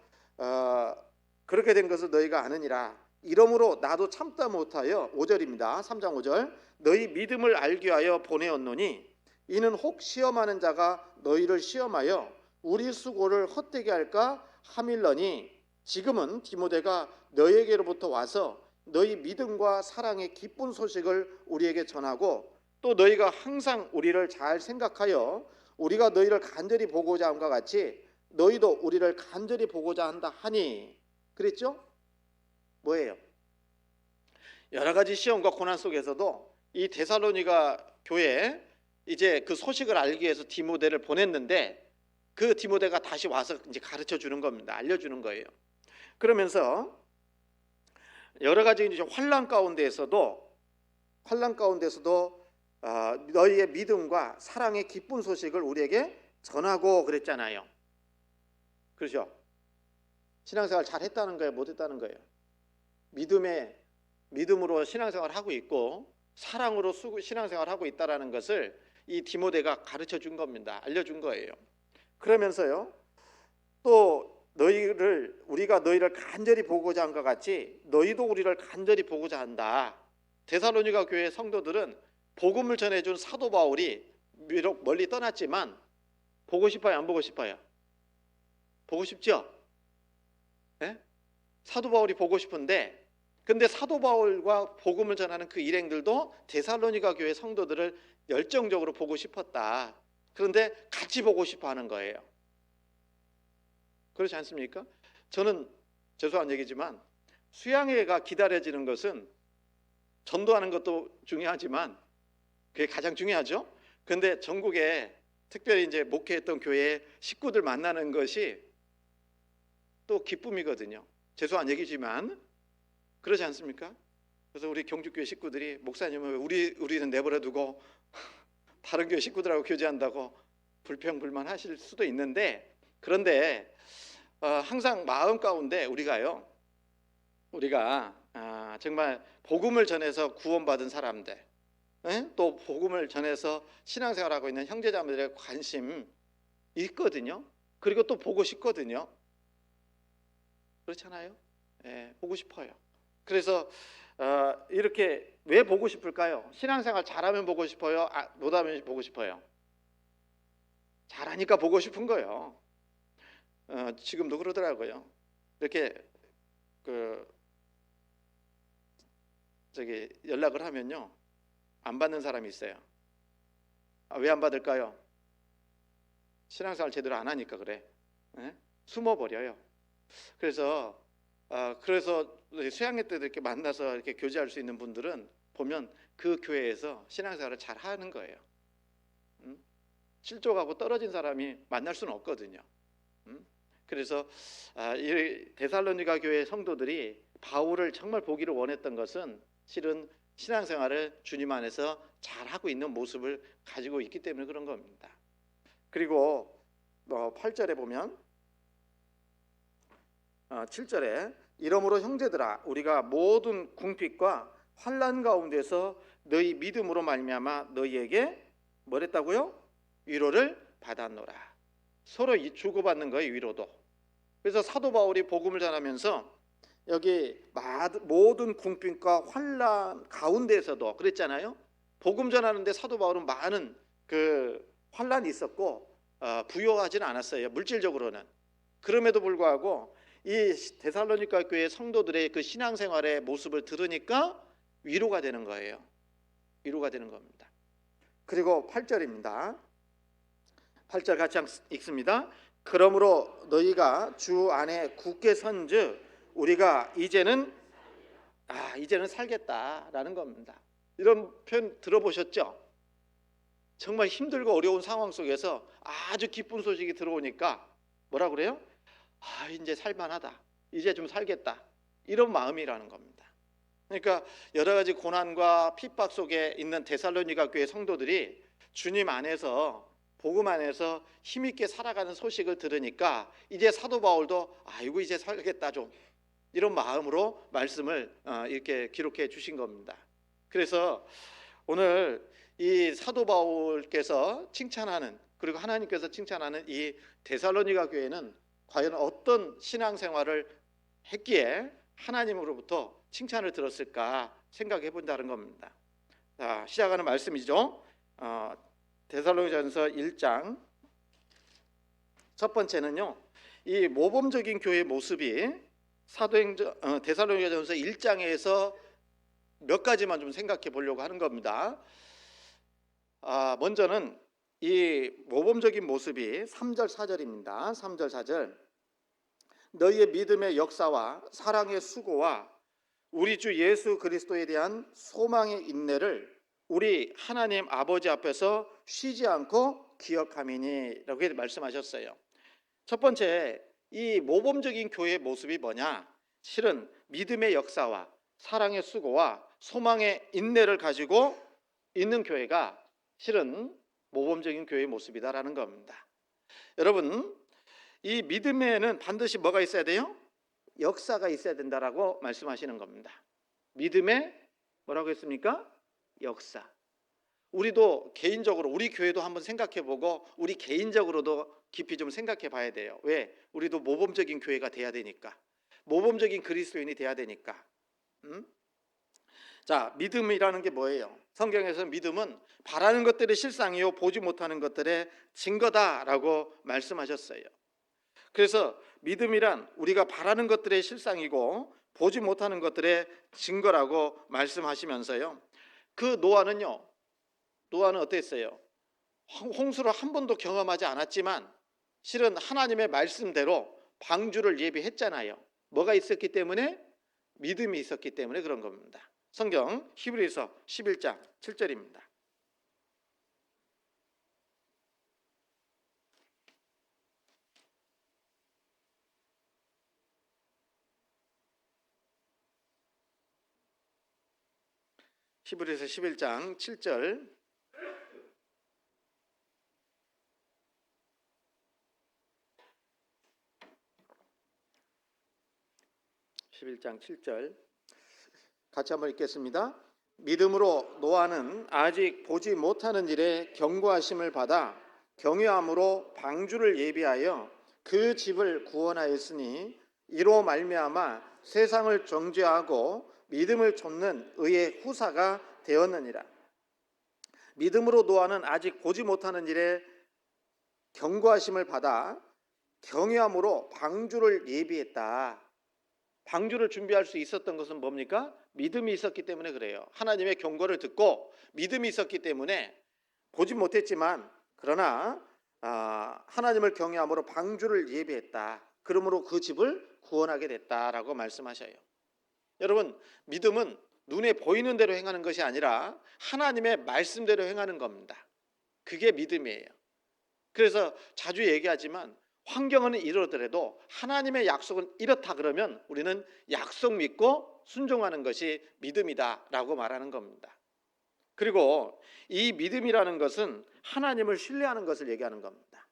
그렇게 된 것을 너희가 아느니라. 이러므로 나도 참다 못하여 5절입니다. 3장 5절. 너희 믿음을 알기 위하여 보내었노니 이는 혹 시험하는 자가 너희를 시험하여 우리 수고를 헛되게 할까 함일러니 지금은 디모데가 너희에게로부터 와서 너희 믿음과 사랑의 기쁜 소식을 우리에게 전하고 또 너희가 항상 우리를 잘 생각하여 우리가 너희를 간절히 보고자 함과 같이 너희도 우리를 간절히 보고자 한다 하니 그랬죠? 뭐예요? 여러 가지 시험과 고난 속에서도 이 데살로니가 교회에 이제 그 소식을 알기 위해서 디모데를 보냈는데 그 디모데가 다시 와서 이제 가르쳐 주는 겁니다. 알려주는 거예요. 그러면서 여러 가지 이제 환난 가운데에서도 너희의 믿음과 사랑의 기쁜 소식을 우리에게 전하고 그랬잖아요. 그렇죠? 신앙생활 잘 했다는 거예요? 못 했다는 거예요? 믿음으로 신앙생활 하고 있고 사랑으로 신앙생활 하고 있다라는 것을 이 디모데가 가르쳐 준 겁니다. 알려준 거예요. 그러면서요, 또 우리가 너희를 간절히 보고자 한 것 같이 너희도 우리를 간절히 보고자 한다. 데살로니가 교회 성도들은 복음을 전해준 사도 바울이 비록 멀리 떠났지만 보고 싶어요, 안 보고 싶어요? 보고 싶죠? 네? 사도 바울이 보고 싶은데 근데 사도 바울과 복음을 전하는 그 일행들도 데살로니가 교회 성도들을 열정적으로 보고 싶었다. 그런데 같이 보고 싶어 하는 거예요. 그렇지 않습니까? 저는 죄송한 얘기지만 수양회가 기다려지는 것은 전도하는 것도 중요하지만 그게 가장 중요하죠. 그런데 전국에 특별히 이제 목회했던 교회 식구들 만나는 것이 또 기쁨이거든요. 죄송한 얘기지만 그렇지 않습니까? 그래서 우리 경주교회 식구들이 목사님은 우리는 내버려 두고 다른 교회 식구들하고 교제한다고 불평불만 하실 수도 있는데 그런데 항상 마음 가운데 우리가 정말 복음을 전해서 구원받은 사람들 또 복음을 전해서 신앙생활하고 있는 형제자매들의 관심 있거든요. 그리고 또 보고 싶거든요. 그렇잖아요. 보고 싶어요. 그래서 이렇게 왜 보고 싶을까요? 신앙생활 잘하면 보고 싶어요? 못하면 보고 싶어요? 잘하니까 보고 싶은 거예요. 지금도 그러더라고요. 이렇게 연락을 하면요, 안 받는 사람이 있어요. 왜 안 받을까요? 신앙생활 제대로 안 하니까 그래. 숨어버려요. 그래서 수양회 때 이렇게 만나서 이렇게 교제할 수 있는 분들은 보면 그 교회에서 신앙생활을 잘 하는 거예요. 실족하고 떨어진 사람이 만날 수는 없거든요. 그래서 이 데살로니가 교회 성도들이 바울을 정말 보기를 원했던 것은 실은 신앙생활을 주님 안에서 잘하고 있는 모습을 가지고 있기 때문에 그런 겁니다. 그리고 8절에 보면 7절에 이러므로 형제들아 우리가 모든 궁핍과 환난 가운데서 너희 믿음으로 말미암아 너희에게 뭐랬다고요? 위로를 받았노라. 서로 주고받는 거예요, 위로도. 그래서 사도 바울이 복음을 전하면서 여기 모든 궁핍과 환난 가운데에서도 그랬잖아요. 복음 전하는데 사도 바울은 많은 환난이 있었고 부유하지는 않았어요, 물질적으로는. 그럼에도 불구하고 이 데살로니가 교회 성도들의 그 신앙생활의 모습을 들으니까 위로가 되는 거예요. 위로가 되는 겁니다. 그리고 8절입니다. 8절 같이 읽습니다. 그러므로 너희가 주 안에 굳게 선즉 우리가 이제는 살겠다라는 겁니다. 이런 표현 들어보셨죠? 정말 힘들고 어려운 상황 속에서 아주 기쁜 소식이 들어오니까 뭐라 그래요? 이제 살만하다. 이제 좀 살겠다. 이런 마음이라는 겁니다. 그러니까 여러 가지 고난과 핍박 속에 있는 데살로니가 교회 성도들이 주님 안에서 복음 안에서 힘있게 살아가는 소식을 들으니까 이제 사도 바울도 이제 살겠다 좀, 이런 마음으로 말씀을 이렇게 기록해 주신 겁니다. 그래서 오늘 이 사도 바울께서 칭찬하는, 그리고 하나님께서 칭찬하는 이 데살로니가 교회는 과연 어떤 신앙생활을 했기에 하나님으로부터 칭찬을 들었을까 생각해 본다는 겁니다. 자, 시작하는 말씀이죠. 데살로니가전서 1장 첫 번째는요, 이 모범적인 교회의 모습이 데살로니가전서 1장에서 몇 가지만 좀 생각해 보려고 하는 겁니다. 먼저는 이 모범적인 모습이 3절 4절입니다. 3절 4절 너희의 믿음의 역사와 사랑의 수고와 우리 주 예수 그리스도에 대한 소망의 인내를 우리 하나님 아버지 앞에서 쉬지 않고 기억함이니 라고 말씀하셨어요. 첫 번째, 이 모범적인 교회의 모습이 뭐냐? 실은 믿음의 역사와 사랑의 수고와 소망의 인내를 가지고 있는 교회가 실은 모범적인 교회의 모습이다라는 겁니다. 여러분, 이 믿음에는 반드시 뭐가 있어야 돼요? 역사가 있어야 된다라고 말씀하시는 겁니다. 믿음에 뭐라고 했습니까? 역사. 우리도 개인적으로 우리 교회도 한번 생각해보고 우리 개인적으로도 깊이 좀 생각해 봐야 돼요. 왜? 우리도 모범적인 교회가 돼야 되니까, 모범적인 그리스도인이 돼야 되니까. 자, 믿음이라는 게 뭐예요? 성경에서 믿음은 바라는 것들의 실상이요 보지 못하는 것들의 증거다라고 말씀하셨어요. 그래서 믿음이란 우리가 바라는 것들의 실상이고 보지 못하는 것들의 증거라고 말씀하시면서요, 그 노아는 어땠어요? 홍수를 한 번도 경험하지 않았지만 실은 하나님의 말씀대로 방주를 예비했잖아요. 뭐가 있었기 때문에? 믿음이 있었기 때문에 그런 겁니다. 성경 히브리서 11장 7절입니다. 히브리서 11장 7절 11장 7절 같이 한번 읽겠습니다. 믿음으로 노아는 아직 보지 못하는 일에 경고하심을 받아 경외함으로 방주를 예비하여 그 집을 구원하였으니 이로 말미암아 세상을 정죄하고 믿음을 좇는 의의 후사가 되었느니라. 믿음으로 노아는 아직 보지 못하는 일에 경고하심을 받아 경외함으로 방주를 예비했다. 방주를 준비할 수 있었던 것은 뭡니까? 믿음이 있었기 때문에 그래요. 하나님의 경고를 듣고 믿음이 있었기 때문에 보지 못했지만 그러나 하나님을 경외함으로 방주를 예비했다. 그러므로 그 집을 구원하게 됐다라고 말씀하셔요. 여러분, 믿음은 눈에 보이는 대로 행하는 것이 아니라 하나님의 말씀대로 행하는 겁니다. 그게 믿음이에요. 그래서 자주 얘기하지만 환경은 이러더라도 하나님의 약속은 이렇다 그러면 우리는 약속 믿고 순종하는 것이 믿음이다라고 말하는 겁니다. 그리고 이 믿음이라는 것은 하나님을 신뢰하는 것을 얘기하는 겁니다.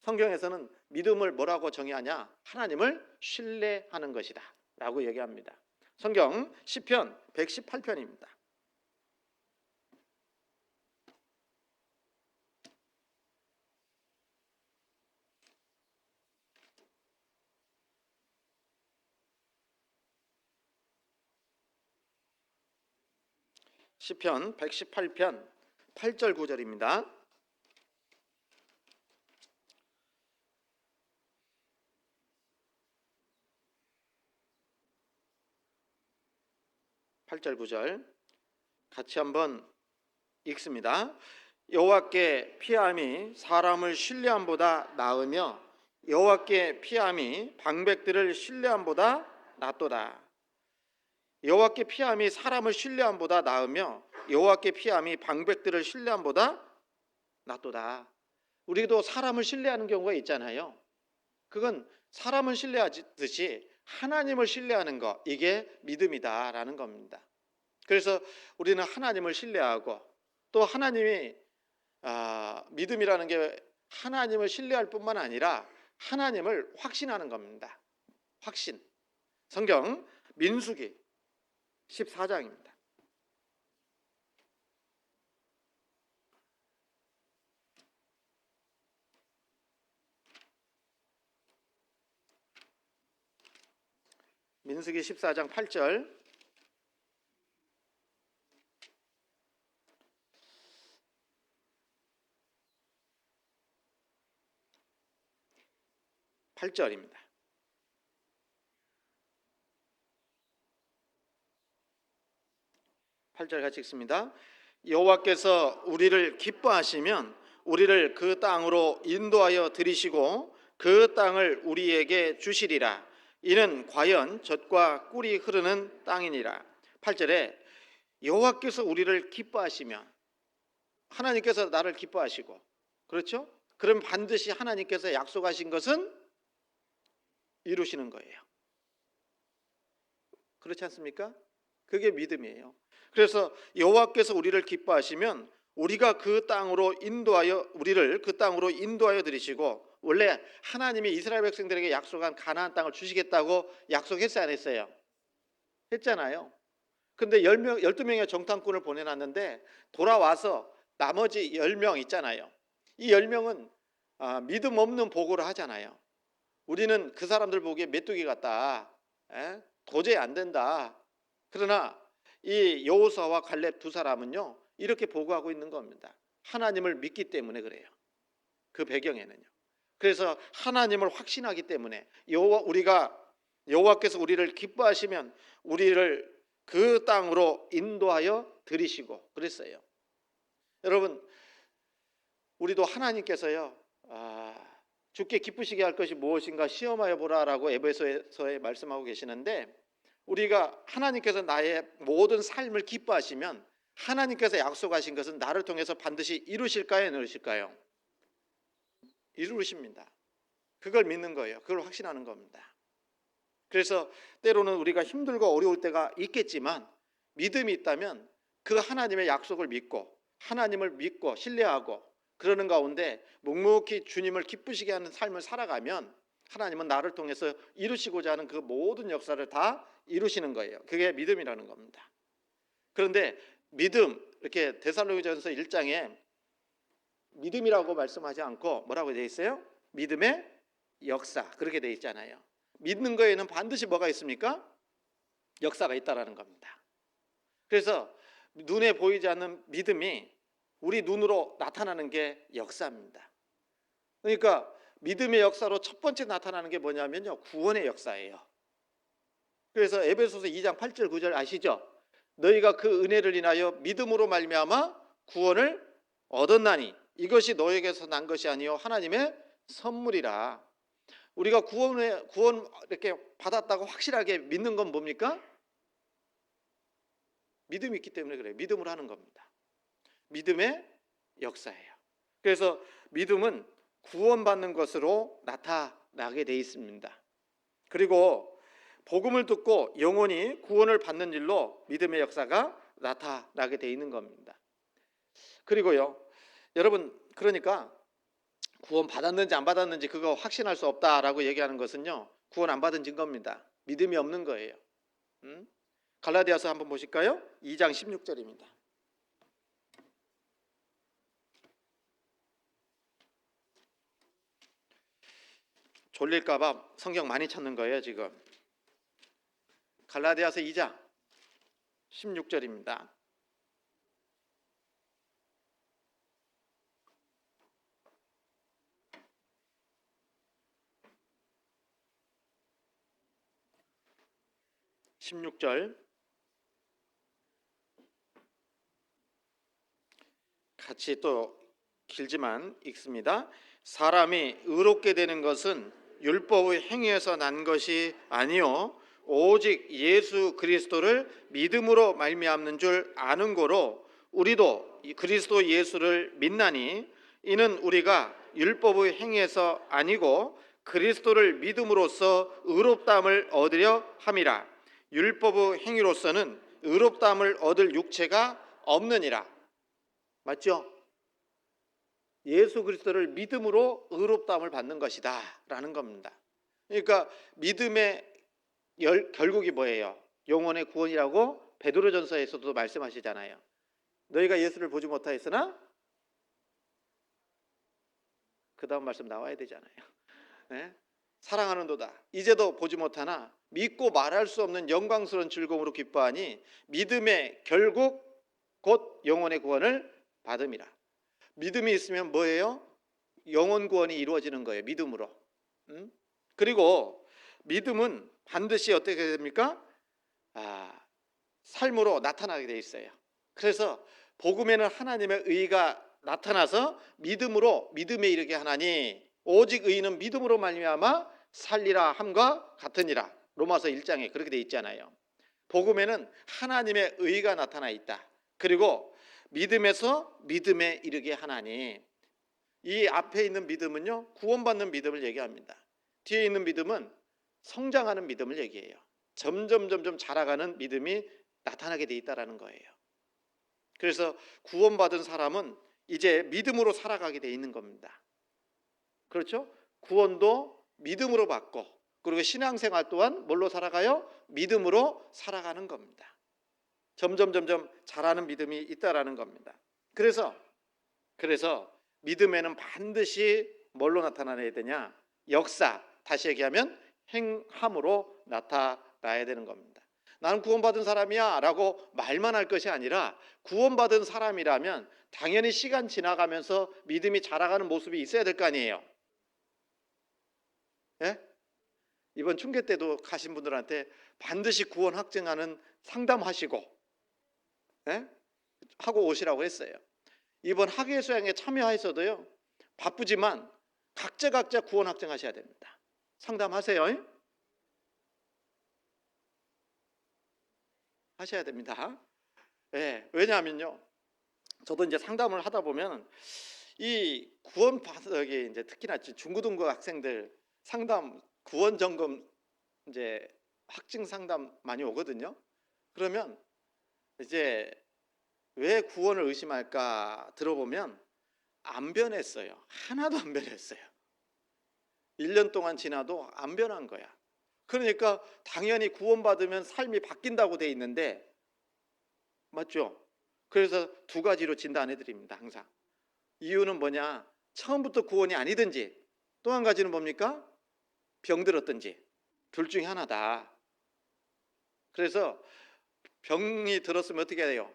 성경에서는 믿음을 뭐라고 정의하냐? 하나님을 신뢰하는 것이다 라고 얘기합니다. 성경 시편 118편입니다. 시편 118편 8절 9절입니다. 팔절 9절 같이 한번 읽습니다. 여호와께 피함이 사람을 신뢰함보다 나으며 여호와께 피함이 방백들을 신뢰함보다 낫도다. 여호와께 피함이 사람을 신뢰함보다 나으며 여호와께 피함이 방백들을 신뢰함보다 낫도다. 우리도 사람을 신뢰하는 경우가 있잖아요. 그건 사람을 신뢰하듯이 하나님을 신뢰하는 것, 이게 믿음이다라는 겁니다. 그래서 우리는 하나님을 신뢰하고 또 하나님이 믿음이라는 게 하나님을 신뢰할 뿐만 아니라 하나님을 확신하는 겁니다. 확신. 성경 민수기 14장입니다. 민수기 14장 8절 입니다. 팔절 같이 읽습니다. 여호와께서 우리를 기뻐하시면 우리를 그 땅으로 인도하여 들이시고 그 땅을 우리에게 주시리라. 이는 과연 젖과 꿀이 흐르는 땅이니라. 8절에 여호와께서 우리를 기뻐하시면, 하나님께서 나를 기뻐하시고, 그렇죠? 그럼 반드시 하나님께서 약속하신 것은 이루시는 거예요. 그렇지 않습니까? 그게 믿음이에요. 그래서 여호와께서 우리를 기뻐하시면 우리를 그 땅으로 인도하여 들이시고, 원래 하나님이 이스라엘 백성들에게 약속한 가나안 땅을 주시겠다고 약속했어요, 안 했어요? 했잖아요. 근데 12명의 정탐꾼을 보내놨는데 돌아와서 나머지 10명 있잖아요. 이 10명은 믿음 없는 보고를 하잖아요. 우리는 그 사람들 보기에 메뚜기 같다. 도저히 안 된다. 그러나 이 여호수아와 갈렙 두 사람은요, 이렇게 보고하고 있는 겁니다. 하나님을 믿기 때문에 그래요. 그 배경에는요. 그래서 하나님을 확신하기 때문에 여호와께서 우리를 기뻐하시면 우리를 그 땅으로 인도하여 들이시고 그랬어요. 여러분, 우리도 하나님께서요, 주께 기쁘시게 할 것이 무엇인가 시험하여 보라라고 에베소서에 말씀하고 계시는데, 우리가 하나님께서 나의 모든 삶을 기뻐하시면 하나님께서 약속하신 것은 나를 통해서 반드시 이루실까요, 이루실까요? 이루십니다. 그걸 믿는 거예요. 그걸 확신하는 겁니다. 그래서 때로는 우리가 힘들고 어려울 때가 있겠지만 믿음이 있다면 그 하나님의 약속을 믿고 하나님을 믿고 신뢰하고 그러는 가운데 묵묵히 주님을 기쁘시게 하는 삶을 살아가면 하나님은 나를 통해서 이루시고자 하는 그 모든 역사를 다 이루시는 거예요. 그게 믿음이라는 겁니다. 그런데 믿음, 이렇게 데살로니가전서 1장에 믿음이라고 말씀하지 않고 뭐라고 되어 있어요? 믿음의 역사, 그렇게 되어 있잖아요. 믿는 거에는 반드시 뭐가 있습니까? 역사가 있다라는 겁니다. 그래서 눈에 보이지 않는 믿음이 우리 눈으로 나타나는 게 역사입니다. 그러니까 믿음의 역사로 첫 번째 나타나는 게 뭐냐면요, 구원의 역사예요. 그래서 에베소서 2장 8절 9절 아시죠? 너희가 그 은혜를 인하여 믿음으로 말미암아 구원을 얻었나니 이것이 너에게서 난 것이 아니요 하나님의 선물이라. 우리가 구원 이렇게 받았다고 확실하게 믿는 건 뭡니까? 믿음이 있기 때문에 그래요. 믿음으로 하는 겁니다. 믿음의 역사예요. 그래서 믿음은 구원받는 것으로 나타나게 돼 있습니다. 그리고 복음을 듣고 영혼이 구원을 받는 일로 믿음의 역사가 나타나게 돼 있는 겁니다. 그리고요, 여러분, 그러니까 구원 받았는지 안 받았는지 그거 확신할 수 없다라고 얘기하는 것은요, 구원 안 받은 증거입니다. 믿음이 없는 거예요. 갈라디아서 한번 보실까요? 2장 16절입니다. 졸릴까봐 성경 많이 찾는 거예요 지금. 갈라디아서 2장 16절입니다. 같이 또 길지만 읽습니다. 사람이 의롭게 되는 것은 율법의 행위에서 난 것이 아니요 오직 예수 그리스도를 믿음으로 말미암는 줄 아는 고로 우리도 그리스도 예수를 믿나니 이는 우리가 율법의 행위에서 아니고 그리스도를 믿음으로써 의롭다함을 얻으려 함이라. 율법의 행위로서는 의롭다함을 얻을 육체가 없느니라. 맞죠? 예수 그리스도를 믿음으로 의롭다함을 받는 것이다 라는 겁니다. 그러니까 믿음의 결국이 뭐예요? 영혼의 구원이라고 베드로전서에서도 말씀하시잖아요. 너희가 예수를 보지 못하였으나 그 다음 말씀 나와야 되잖아요. 네? 사랑하는도다 이제도 보지 못하나 믿고 말할 수 없는 영광스러운 즐거움으로 기뻐하니 믿음의 결국 곧 영혼의 구원을 받음이라. 믿음이 있으면 뭐예요? 영혼 구원이 이루어지는 거예요. 믿음으로. 그리고 믿음은 반드시 어떻게 됩니까? 삶으로 나타나게 돼 있어요. 그래서 복음에는 하나님의 의가 나타나서 믿음으로 믿음에 이르게 하나니 오직 의인은 믿음으로 말미암아 살리라 함과 같으니라. 로마서 1장에 그렇게 돼 있잖아요. 복음에는 하나님의 의가 나타나 있다. 그리고 믿음에서 믿음에 이르게 하나니, 이 앞에 있는 믿음은요 구원받는 믿음을 얘기합니다. 뒤에 있는 믿음은 성장하는 믿음을 얘기해요. 점점 자라가는 믿음이 나타나게 돼 있다라는 거예요. 그래서 구원받은 사람은 이제 믿음으로 살아가게 돼 있는 겁니다. 그렇죠? 구원도 믿음으로 받고, 그리고 신앙생활 또한 뭘로 살아가요? 믿음으로 살아가는 겁니다. 점점 자라는 믿음이 있다라는 겁니다. 그래서 믿음에는 반드시 뭘로 나타나야 되냐? 역사, 다시 얘기하면 행함으로 나타나야 되는 겁니다. 나는 구원받은 사람이야 라고 말만 할 것이 아니라 구원받은 사람이라면 당연히 시간 지나가면서 믿음이 자라가는 모습이 있어야 될 거 아니에요. 예? 이번 춘계 때도 가신 분들한테 반드시 구원 확증하는 상담하시고 예? 하고 오시라고 했어요. 이번 학예 수양에 참여하셔도요 바쁘지만 각자 구원 확증하셔야 됩니다. 상담하세요. 하셔야 됩니다. 예, 왜냐하면요 저도 이제 상담을 하다 보면 이 구원 받기 이제 특히나 중고등부 학생들 상담 구원 점검 이제 확증 상담 많이 오거든요. 그러면 이제 왜 구원을 의심할까 들어보면 안 변했어요. 하나도 안 변했어요. 1년 동안 지나도 안 변한 거야. 그러니까 당연히 구원받으면 삶이 바뀐다고 돼 있는데 맞죠? 그래서 두 가지로 진단해 드립니다. 항상. 이유는 뭐냐? 처음부터 구원이 아니든지 또 한 가지는 뭡니까? 병들었든지 둘 중에 하나다. 그래서 병이 들었으면 어떻게 해야 돼요?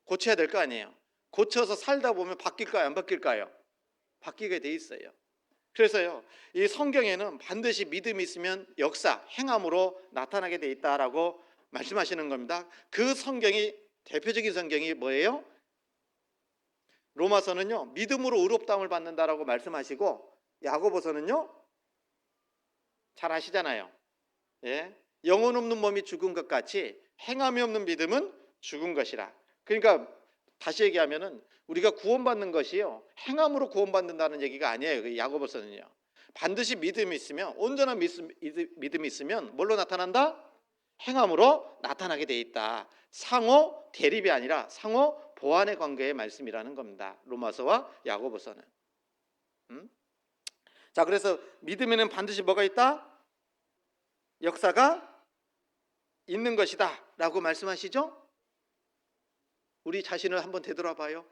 고쳐야 될 거 아니에요. 고쳐서 살다 보면 바뀔까요? 안 바뀔까요? 바뀌게 돼 있어요. 그래서요, 이 성경에는 반드시 믿음이 있으면 역사, 행함으로 나타나게 돼 있다라고 말씀하시는 겁니다. 그 성경이, 대표적인 성경이 뭐예요? 로마서는요, 믿음으로 의롭다함을 받는다라고 말씀하시고, 야고보서는요, 잘 아시잖아요. 예? 영혼 없는 몸이 죽은 것 같이 행함이 없는 믿음은 죽은 것이라. 그러니까 다시 얘기하면은 우리가 구원받는 것이요, 행함으로 구원받는다는 얘기가 아니에요. 그 야고보서는요, 반드시 믿음이 있으면, 온전한 믿음이 있으면 뭘로 나타난다? 행함으로 나타나게 돼 있다. 상호 대립이 아니라 상호 보완의 관계의 말씀이라는 겁니다. 로마서와 야고보서는. 자, 그래서 믿음에는 반드시 뭐가 있다? 역사가 있는 것이다 라고 말씀하시죠? 우리 자신을 한번 되돌아봐요.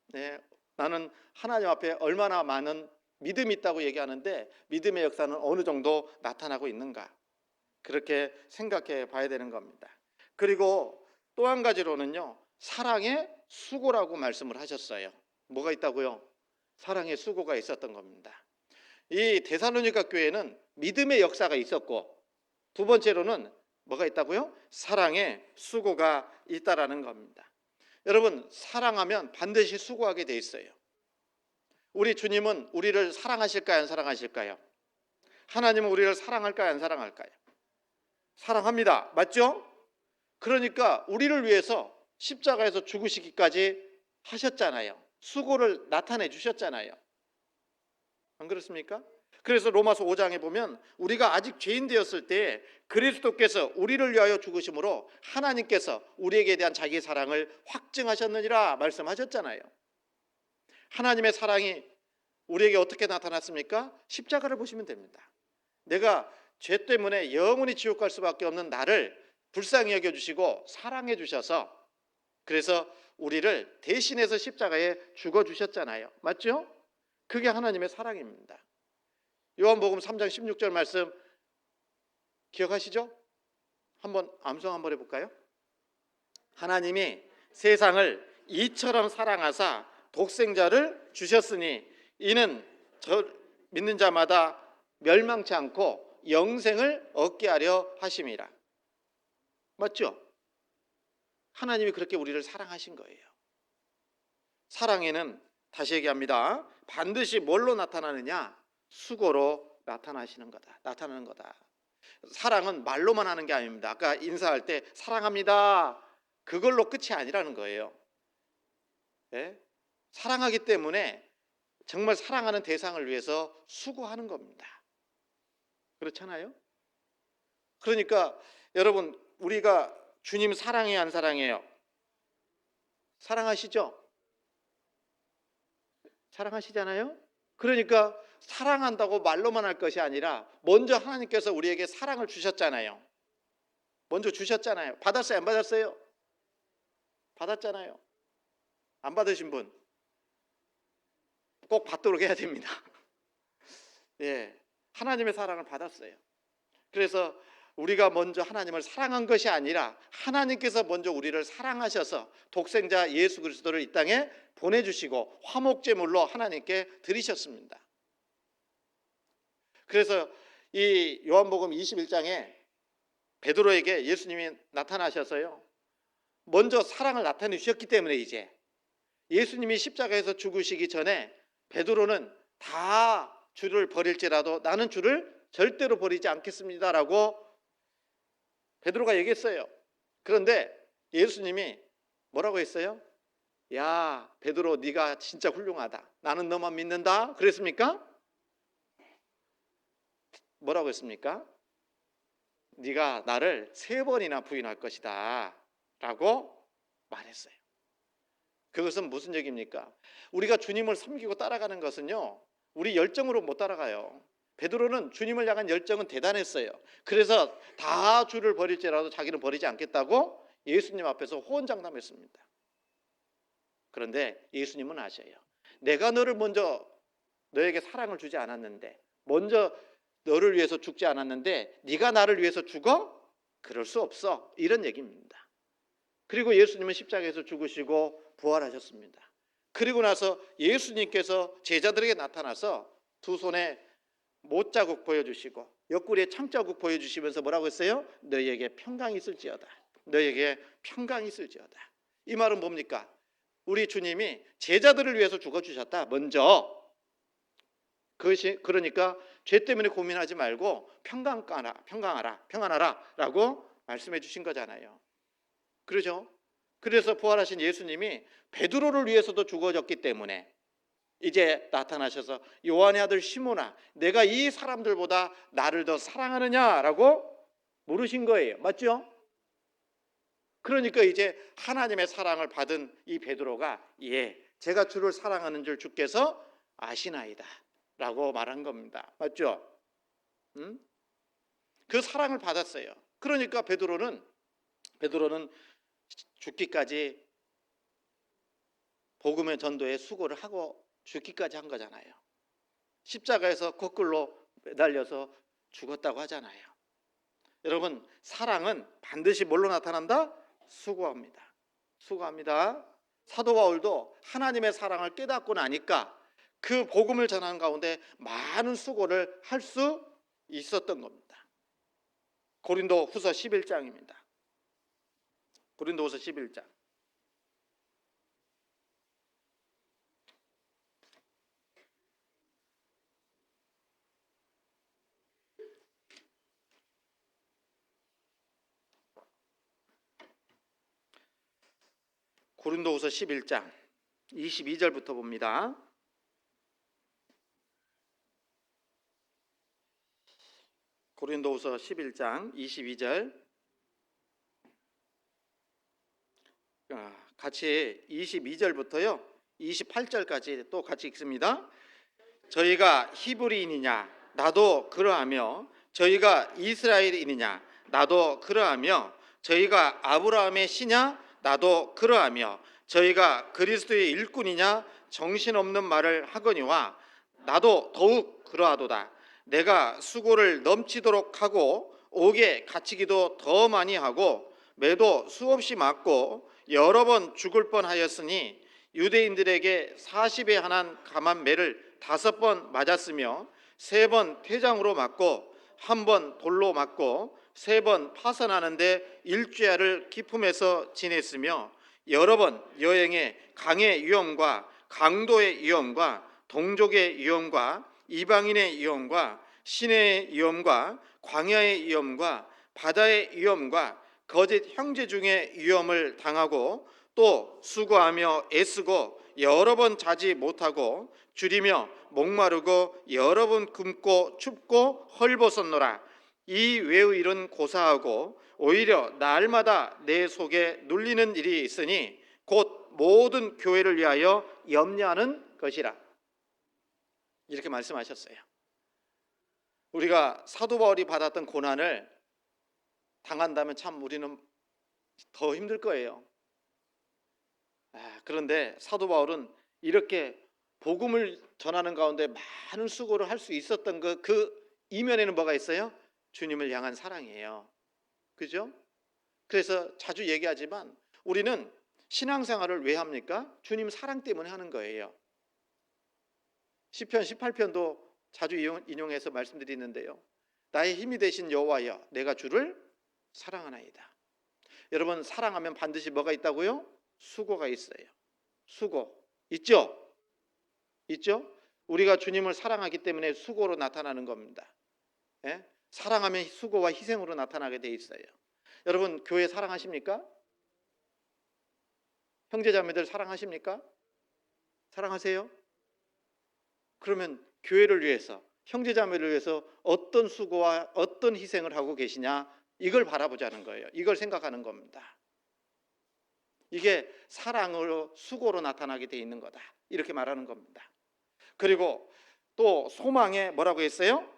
네, 나는 하나님 앞에 얼마나 많은 믿음이 있다고 얘기하는데 믿음의 역사는 어느 정도 나타나고 있는가, 그렇게 생각해 봐야 되는 겁니다. 그리고 또 한 가지로는요, 사랑의 수고라고 말씀을 하셨어요. 뭐가 있다고요? 사랑의 수고가 있었던 겁니다. 이 데살로니가 교회는 믿음의 역사가 있었고, 두 번째로는 뭐가 있다고요? 사랑의 수고가 있다라는 겁니다. 여러분, 사랑하면 반드시 수고하게 돼 있어요. 우리 주님은 우리를 사랑하실까요? 안 사랑하실까요? 하나님은 우리를 사랑할까요? 안 사랑할까요? 사랑합니다. 맞죠? 그러니까 우리를 위해서 십자가에서 죽으시기까지 하셨잖아요. 수고를 나타내 주셨잖아요. 안 그렇습니까? 그래서 로마서 5장에 보면 우리가 아직 죄인 되었을 때 그리스도께서 우리를 위하여 죽으심으로 하나님께서 우리에게 대한 자기의 사랑을 확증하셨느니라 말씀하셨잖아요. 하나님의 사랑이 우리에게 어떻게 나타났습니까? 십자가를 보시면 됩니다. 내가 죄 때문에 영원히 지옥 갈 수밖에 없는 나를 불쌍히 여겨주시고 사랑해 주셔서, 그래서 우리를 대신해서 십자가에 죽어주셨잖아요. 맞죠? 그게 하나님의 사랑입니다. 요한복음 3장 16절 말씀 기억하시죠? 한번 암송 한번 해볼까요? 하나님이 세상을 이처럼 사랑하사 독생자를 주셨으니 이는 저 믿는 자마다 멸망치 않고 영생을 얻게 하려 하심이라. 맞죠? 하나님이 그렇게 우리를 사랑하신 거예요. 사랑에는, 다시 얘기합니다, 반드시 뭘로 나타나느냐? 수고로 나타나는 거다. 사랑은 말로만 하는 게 아닙니다. 아까 인사할 때 사랑합니다, 그걸로 끝이 아니라는 거예요. 네? 사랑하기 때문에 정말 사랑하는 대상을 위해서 수고하는 겁니다. 그렇잖아요? 그러니까 여러분, 우리가 주님 사랑해요, 안 사랑해요? 사랑하시죠? 사랑하시잖아요? 그러니까 사랑한다고 말로만 할 것이 아니라 먼저 하나님께서 우리에게 사랑을 주셨잖아요. 먼저 주셨잖아요. 받았어요, 안 받았어요? 받았잖아요. 안 받으신 분 꼭 받도록 해야 됩니다. 예, 하나님의 사랑을 받았어요. 그래서 우리가 먼저 하나님을 사랑한 것이 아니라 하나님께서 먼저 우리를 사랑하셔서 독생자 예수 그리스도를 이 땅에 보내주시고 화목제물로 하나님께 드리셨습니다. 그래서 이 요한복음 21장에 베드로에게 예수님이 나타나셔서요, 먼저 사랑을 나타내 주셨기 때문에 이제 예수님이 십자가에서 죽으시기 전에 베드로는 다 주를 버릴지라도 나는 주를 절대로 버리지 않겠습니다라고 베드로가 얘기했어요. 그런데 예수님이 뭐라고 했어요? 야, 베드로, 네가 진짜 훌륭하다, 나는 너만 믿는다, 그랬습니까? 뭐라고 했습니까? 네가 나를 3번이나 부인할 것이다 라고 말했어요. 그것은 무슨 얘기입니까? 우리가 주님을 섬기고 따라가는 것은요, 우리 열정으로 못 따라가요. 베드로는 주님을 향한 열정은 대단했어요. 그래서 다 주를 버릴지라도 자기는 버리지 않겠다고 예수님 앞에서 호언장담했습니다. 그런데 예수님은 아셔요. 내가 너를 먼저 너에게 사랑을 주지 않았는데, 먼저 너를 위해서 죽지 않았는데 네가 나를 위해서 죽어? 그럴 수 없어. 이런 얘기입니다. 그리고 예수님은 십자가에서 죽으시고 부활하셨습니다. 그리고 나서 예수님께서 제자들에게 나타나서 두 손에 못자국 보여주시고 옆구리에 창자국 보여주시면서 뭐라고 했어요? 너희에게 평강이 있을지어다. 너희에게 평강이 있을지어다. 이 말은 뭡니까? 우리 주님이 제자들을 위해서 죽어주셨다. 먼저. 그것이 그러니까 죄 때문에 고민하지 말고 평안하라 라고 말씀해 주신 거잖아요. 그러죠? 그래서 부활하신 예수님이 베드로를 위해서도 죽어졌기 때문에 이제 나타나셔서 요한의 아들 시몬아, 내가 이 사람들보다 나를 더 사랑하느냐라고 물으신 거예요. 맞죠? 그러니까 이제 하나님의 사랑을 받은 이 베드로가 예, 제가 주를 사랑하는 줄 주께서 아시나이다 라고 말한 겁니다. 맞죠? 응? 그 사랑을 받았어요. 그러니까 베드로는 죽기까지 복음의 전도에 수고를 하고 죽기까지 한 거잖아요. 십자가에서 거꾸로 매달려서 죽었다고 하잖아요. 여러분, 사랑은 반드시 뭘로 나타난다? 수고합니다. 수고합니다. 사도 바울도 하나님의 사랑을 깨닫고 나니까 그 복음을 전하는 가운데 많은 수고를 할 수 있었던 겁니다. 고린도후서 11장입니다. 고린도후서 11장. 고린도후서 11장 22절부터 봅니다. 고린도후서 11장 22절. 같이 22절부터요 28절까지 또 같이 읽습니다. 저희가 히브리인이냐 나도 그러하며 저희가 이스라엘인이냐 나도 그러하며 저희가 아브라함의 씨냐 나도 그러하며 저희가 그리스도의 일꾼이냐 정신없는 말을 하거니와 나도 더욱 그러하도다. 내가 수고를 넘치도록 하고 옥에 갇히기도 더 많이 하고 매도 수없이 맞고 여러 번 죽을 뻔하였으니 유대인들에게 40에 한한 감한 매를 5번 맞았으며 3번 퇴장으로 맞고 1번 돌로 맞고 3번 파선하는데 일주야를 기품에서 지냈으며 여러 번 여행에 강의 위험과 강도의 위험과 동족의 위험과 이방인의 위험과 시내의 위험과 광야의 위험과 바다의 위험과 거짓 형제 중에 위험을 당하고 또 수고하며 애쓰고 여러 번 자지 못하고 줄이며 목마르고 여러 번 굶고 춥고 헐벗었노라. 이 외의 일은 고사하고 오히려 날마다 내 속에 눌리는 일이 있으니 곧 모든 교회를 위하여 염려하는 것이라. 이렇게 말씀하셨어요. 우리가 사도 바울이 받았던 고난을 당한다면 참 우리는 더 힘들 거예요. 그런데 사도 바울은 이렇게 복음을 전하는 가운데 많은 수고를 할 수 있었던 그 이면에는 뭐가 있어요? 주님을 향한 사랑이에요. 그죠? 그래서 자주 얘기하지만 우리는 신앙생활을 왜 합니까? 주님 사랑 때문에 하는 거예요. 시편 18편도 자주 인용해서 말씀드리는데요. 나의 힘이 되신 여호와여 내가 주를 사랑하나이다. 여러분, 사랑하면 반드시 뭐가 있다고요? 수고가 있어요. 수고 있죠? 있죠? 우리가 주님을 사랑하기 때문에 수고로 나타나는 겁니다. 예? 사랑하면 수고와 희생으로 나타나게 돼 있어요. 여러분, 교회 사랑하십니까? 형제자매들 사랑하십니까? 사랑하세요? 그러면 교회를 위해서, 형제자매를 위해서 어떤 수고와 어떤 희생을 하고 계시냐, 이걸 바라보자는 거예요. 이걸 생각하는 겁니다. 이게 사랑으로 수고로 나타나게 돼 있는 거다, 이렇게 말하는 겁니다. 그리고 또 소망에 뭐라고 했어요?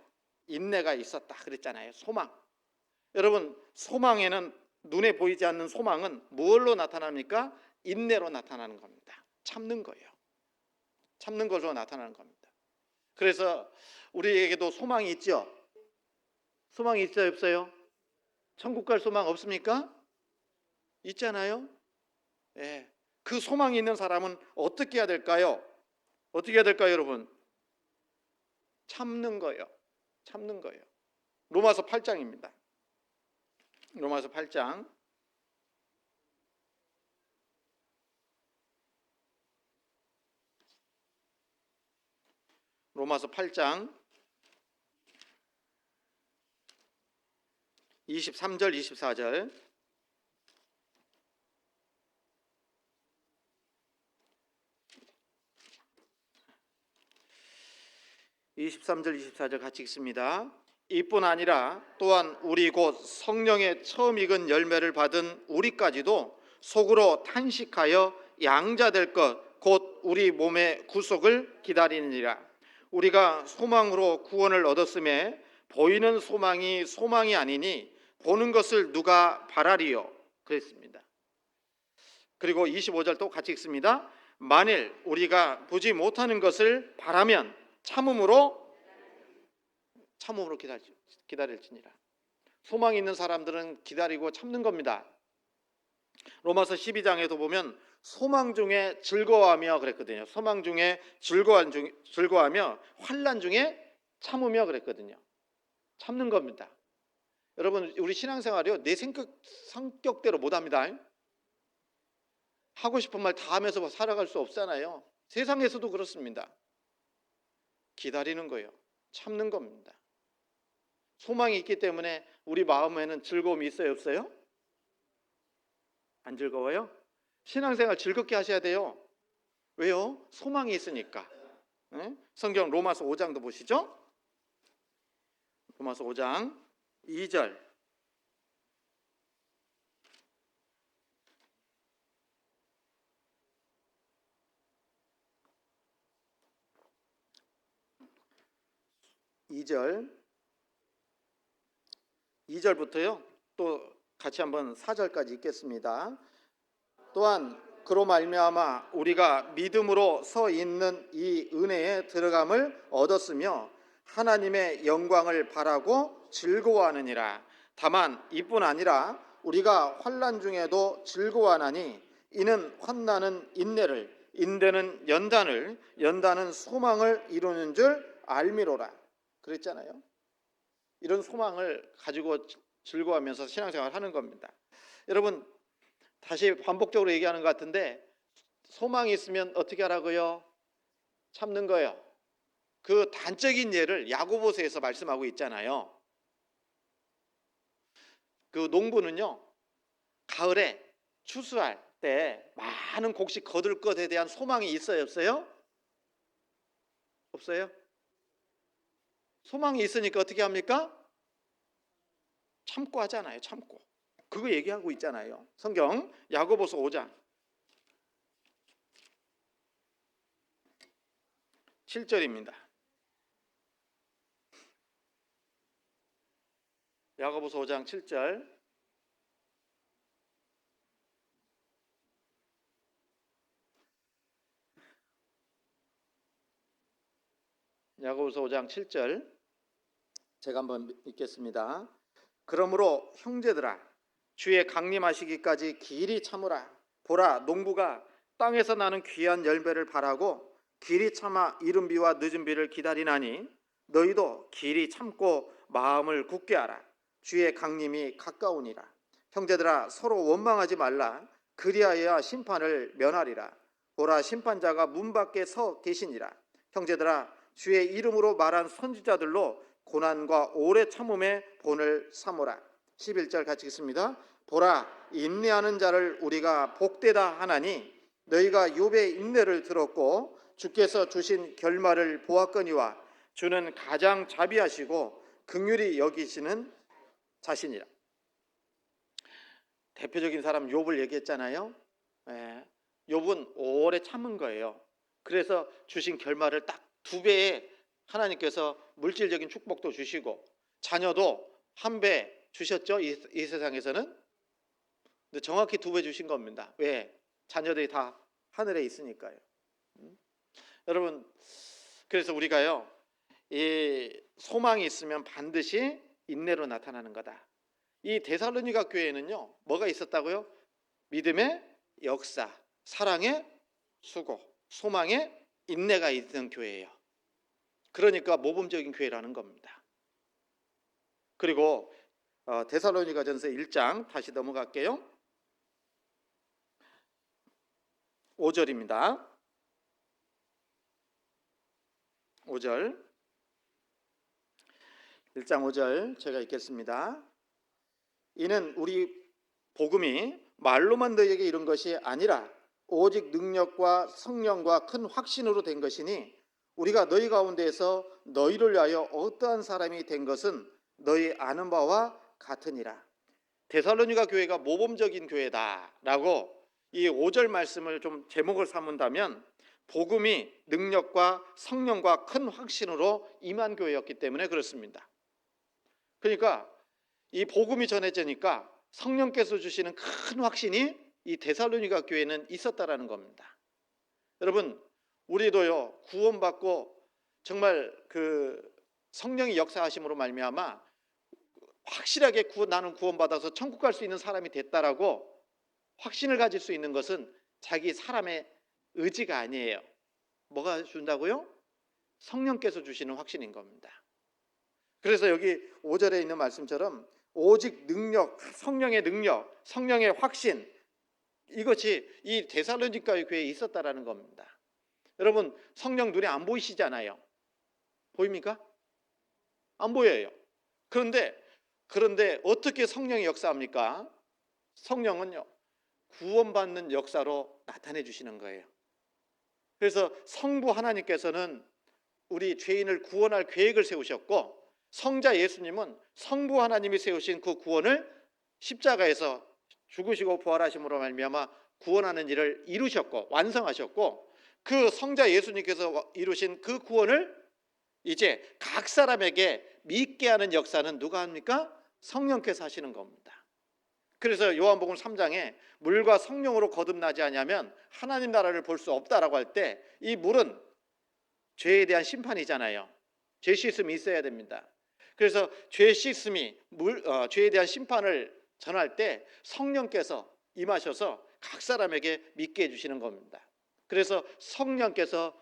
인내가 있었다 그랬잖아요. 소망. 여러분, 소망에는, 눈에 보이지 않는 소망은 무엇로 나타납니까? 인내로 나타나는 겁니다. 참는 거예요. 참는 것으로 나타나는 겁니다. 그래서 우리에게도 소망이 있죠? 소망이 있어요, 없어요? 천국 갈 소망 없습니까? 있잖아요. 예. 그 소망이 있는 사람은 어떻게 해야 될까요? 어떻게 해야 될까요, 여러분? 참는 거예요. 참는 거예요. 로마서 8장입니다. 로마서 8장. 로마서 8장 23절 24절. 23절 24절 같이 읽습니다. 이뿐 아니라 또한 우리 곧 성령의 처음 익은 열매를 받은 우리까지도 속으로 탄식하여 양자될 것 곧 우리 몸의 구속을 기다리느니라. 우리가 소망으로 구원을 얻었음에 보이는 소망이 소망이 아니니 보는 것을 누가 바라리요? 그랬습니다. 그리고 25절 또 같이 읽습니다. 만일 우리가 보지 못하는 것을 바라면 참음으로 기다릴지니라. 소망이 있는 사람들은 기다리고 참는 겁니다. 로마서 12장에도 보면 소망 중에 즐거워하며 그랬거든요. 소망 중에 즐거워하며 환난 중에 참으며 그랬거든요. 참는 겁니다. 여러분, 우리 신앙생활이요, 내 성격대로 못합니다. 하고 싶은 말 다 하면서 살아갈 수 없잖아요. 세상에서도 그렇습니다. 기다리는 거예요. 참는 겁니다. 소망이 있기 때문에 우리 마음에는 즐거움이 있어요, 없어요? 안 즐거워요? 신앙생활 즐겁게 하셔야 돼요. 왜요? 소망이 있으니까. 네? 성경 로마서 5장도 보시죠. 로마서 5장 2절. 이절부터요. 또 같이 한번 4절까지 읽겠습니다. 또한 그로 말미암아 우리가 믿음으로 서 있는 이 은혜에 들어감을 얻었으며 하나님의 영광을 바라고 즐거워하느니라. 다만 이뿐 아니라 우리가 환난 중에도 즐거워하나니 이는 환난은 인내를, 인내는 연단을, 연단은 소망을 이루는 줄 알미로라. 그랬잖아요. 이런 소망을 가지고 즐거워하면서 신앙생활을 하는 겁니다. 여러분, 다시 반복적으로 얘기하는 것 같은데 소망이 있으면 어떻게 하라고요? 참는 거예요. 그 단적인 예를 야고보서에서 말씀하고 있잖아요. 그 농부는요, 가을에 추수할 때 많은 곡식 거둘 것에 대한 소망이 있어요, 없어요? 없어요? 소망이 있으니까 어떻게 합니까? 참고 하잖아요. 참고. 그거 얘기하고 있잖아요. 성경 야고보서 5장 7절입니다. 야고보서 5장 7절. 야고보서 5장 7절. 제가 한번 읽겠습니다. 그러므로 형제들아 주의 강림하시기까지 길이 참으라. 보라, 농부가 땅에서 나는 귀한 열매를 바라고 길이 참아 이른 비와 늦은 비를 기다리나니 너희도 길이 참고 마음을 굳게 하라. 주의 강림이 가까우니라. 형제들아 서로 원망하지 말라. 그리하여야 심판을 면하리라. 보라, 심판자가 문 밖에 서 계시니라. 형제들아 주의 이름으로 말한 선지자들로 고난과 오래 참음의 본을 삼으라. 11절 같이 읽습니다. 보라, 인내하는 자를 우리가 복되다 하나니 너희가 욥의 인내를 들었고 주께서 주신 결말을 보았거니와 주는 가장 자비하시고 긍휼히 여기시는 자신이라. 대표적인 사람 욥을 얘기했잖아요. 욥은 오래 참은 거예요. 그래서 주신 결말을 딱 2배의 하나님께서 물질적인 축복도 주시고 자녀도 1배 주셨죠. 이 세상에서는. 근데 정확히 2배 주신 겁니다. 왜? 자녀들이 다 하늘에 있으니까요. 여러분, 그래서 우리가요, 이 소망이 있으면 반드시 인내로 나타나는 거다. 이 데살로니가 교회에는요, 뭐가 있었다고요? 믿음의 역사, 사랑의 수고, 소망의 인내가 있는 교회예요. 그러니까 모범적인 교회라는 겁니다. 그리고 데살로니가전서 1장 다시 넘어갈게요. 5절입니다. 5절. 1장 5절 제가 읽겠습니다. 이는 우리 복음이 말로만 너희에게 이른 것이 아니라 오직 능력과 성령과 큰 확신으로 된 것이니 우리가 너희 가운데에서 너희를 위하여 어떠한 사람이 된 것은 너희 아는 바와 같으니라. 데살로니가 교회가 모범적인 교회다라고 이 5절 말씀을 좀 제목을 삼은다면 복음이 능력과 성령과 큰 확신으로 임한 교회였기 때문에 그렇습니다. 그러니까 이 복음이 전해지니까 성령께서 주시는 큰 확신이 이 데살로니가 교회는 있었다라는 겁니다. 여러분, 우리도요 구원받고 정말 그 성령의 역사하심으로 말미암아 확실하게 나는 구원받아서 천국 갈 수 있는 사람이 됐다라고 확신을 가질 수 있는 것은 자기 사람의 의지가 아니에요. 뭐가 준다고요? 성령께서 주시는 확신인 겁니다. 그래서 여기 5절에 있는 말씀처럼 오직 능력, 성령의 능력, 성령의 확신, 이것이 이 데살로니가 교회에 있었다라는 겁니다. 여러분, 성령 눈에 안 보이시잖아요. 보입니까? 안 보여요. 그런데 어떻게 성령이 역사합니까? 성령은요, 구원받는 역사로 나타내 주시는 거예요. 그래서 성부 하나님께서는 우리 죄인을 구원할 계획을 세우셨고, 성자 예수님은 성부 하나님이 세우신 그 구원을 십자가에서 죽으시고 부활하심으로 말미암아 구원하는 일을 이루셨고 완성하셨고, 그 성자 예수님께서 이루신 그 구원을 이제 각 사람에게 믿게 하는 역사는 누가 합니까? 성령께서 하시는 겁니다. 그래서 요한복음 3장에 물과 성령으로 거듭나지 않으면 하나님 나라를 볼 수 없다라고 할 때, 이 물은 죄에 대한 심판이잖아요. 죄 씻음이 있어야 됩니다. 그래서 죄 씻음이 죄에 대한 심판을 전할 때 성령께서 임하셔서 각 사람에게 믿게 해주시는 겁니다. 그래서 성령께서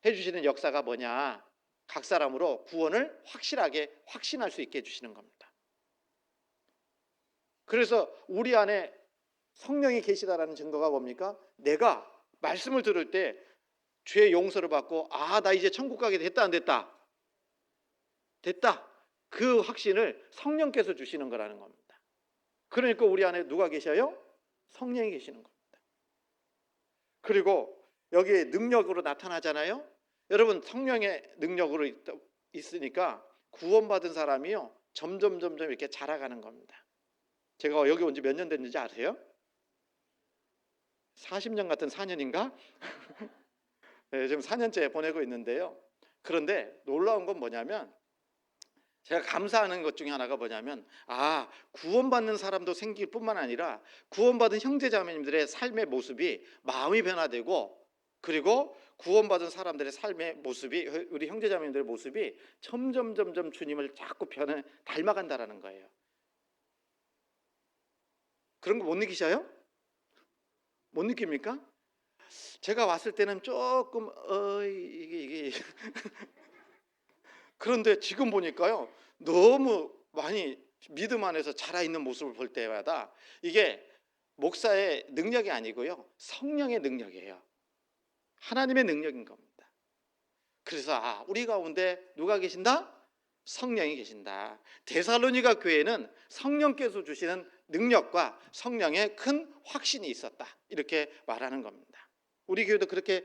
해주시는 역사가 뭐냐? 각 사람으로 구원을 확실하게 확신할 수 있게 해주시는 겁니다. 그래서 우리 안에 성령이 계시다라는 증거가 뭡니까? 내가 말씀을 들을 때 죄 용서를 받고 나 이제 천국 가게 됐다 안 됐다? 됐다. 그 확신을 성령께서 주시는 거라는 겁니다. 그러니까 우리 안에 누가 계셔요? 성령이 계시는 겁니다. 그리고 여기 능력으로 나타나잖아요. 여러분, 성령의 능력으로 있으니까 구원받은 사람이요 점점 이렇게 자라가는 겁니다. 제가 여기 온 지 몇 년 됐는지 아세요? 40년 같은 4년인가? 네, 지금 4년째 보내고 있는데요. 그런데 놀라운 건 뭐냐면, 제가 감사하는 것 중에 하나가 뭐냐면, 구원받는 사람도 생길 뿐만 아니라 구원받은 형제자매님들의 삶의 모습이 마음이 변화되고, 그리고 구원받은 사람들의 삶의 모습이, 우리 형제자매님들의 모습이 점점 주님을 자꾸 닮아간다라는 거예요. 그런 거 못 느끼셔요? 못 느낍니까? 제가 왔을 때는 조금 이게 그런데 지금 보니까요 너무 많이 믿음 안에서 자라있는 모습을 볼 때마다 이게 목사의 능력이 아니고요 성령의 능력이에요. 하나님의 능력인 겁니다. 그래서 우리 가운데 누가 계신다? 성령이 계신다. 데살로니가 교회는 성령께서 주시는 능력과 성령의 큰 확신이 있었다, 이렇게 말하는 겁니다. 우리 교회도 그렇게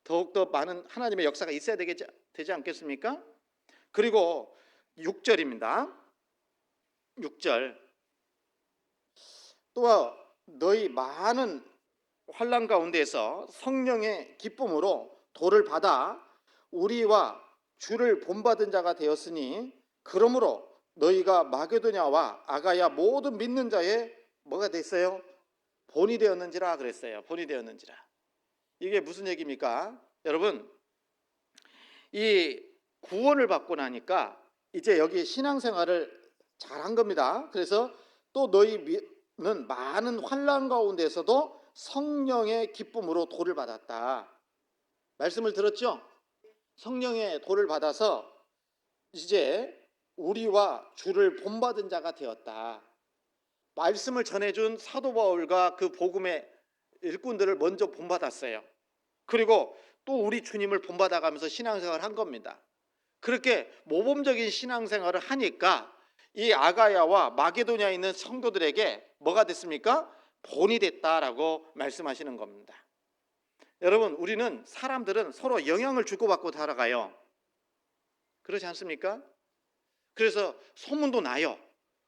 더욱더 많은 하나님의 역사가 있어야 되지 않겠습니까? 그리고 6절입니다. 6절. 또 너희 많은 환난 가운데에서 성령의 기쁨으로 도를 받아 우리와 주를 본받은 자가 되었으니 그러므로 너희가 마게도냐와 아가야 모든 믿는 자의 뭐가 됐어요? 본이 되었는지라 그랬어요. 본이 되었는지라. 이게 무슨 얘기입니까? 여러분, 이 구원을 받고 나니까 이제 여기 신앙생활을 잘한 겁니다. 그래서 또 너희는 많은 환난 가운데서도 성령의 기쁨으로 도를 받았다. 말씀을 들었죠? 성령의 도를 받아서 이제 우리와 주를 본받은 자가 되었다. 말씀을 전해준 사도 바울과 그 복음의 일꾼들을 먼저 본받았어요. 그리고 또 우리 주님을 본받아가면서 신앙생활을 한 겁니다. 그렇게 모범적인 신앙생활을 하니까 이 아가야와 마게도냐에 있는 성도들에게 뭐가 됐습니까? 본이 됐다라고 말씀하시는 겁니다. 여러분, 우리는 사람들은 서로 영향을 주고받고 살아가요. 그렇지 않습니까? 그래서 소문도 나요.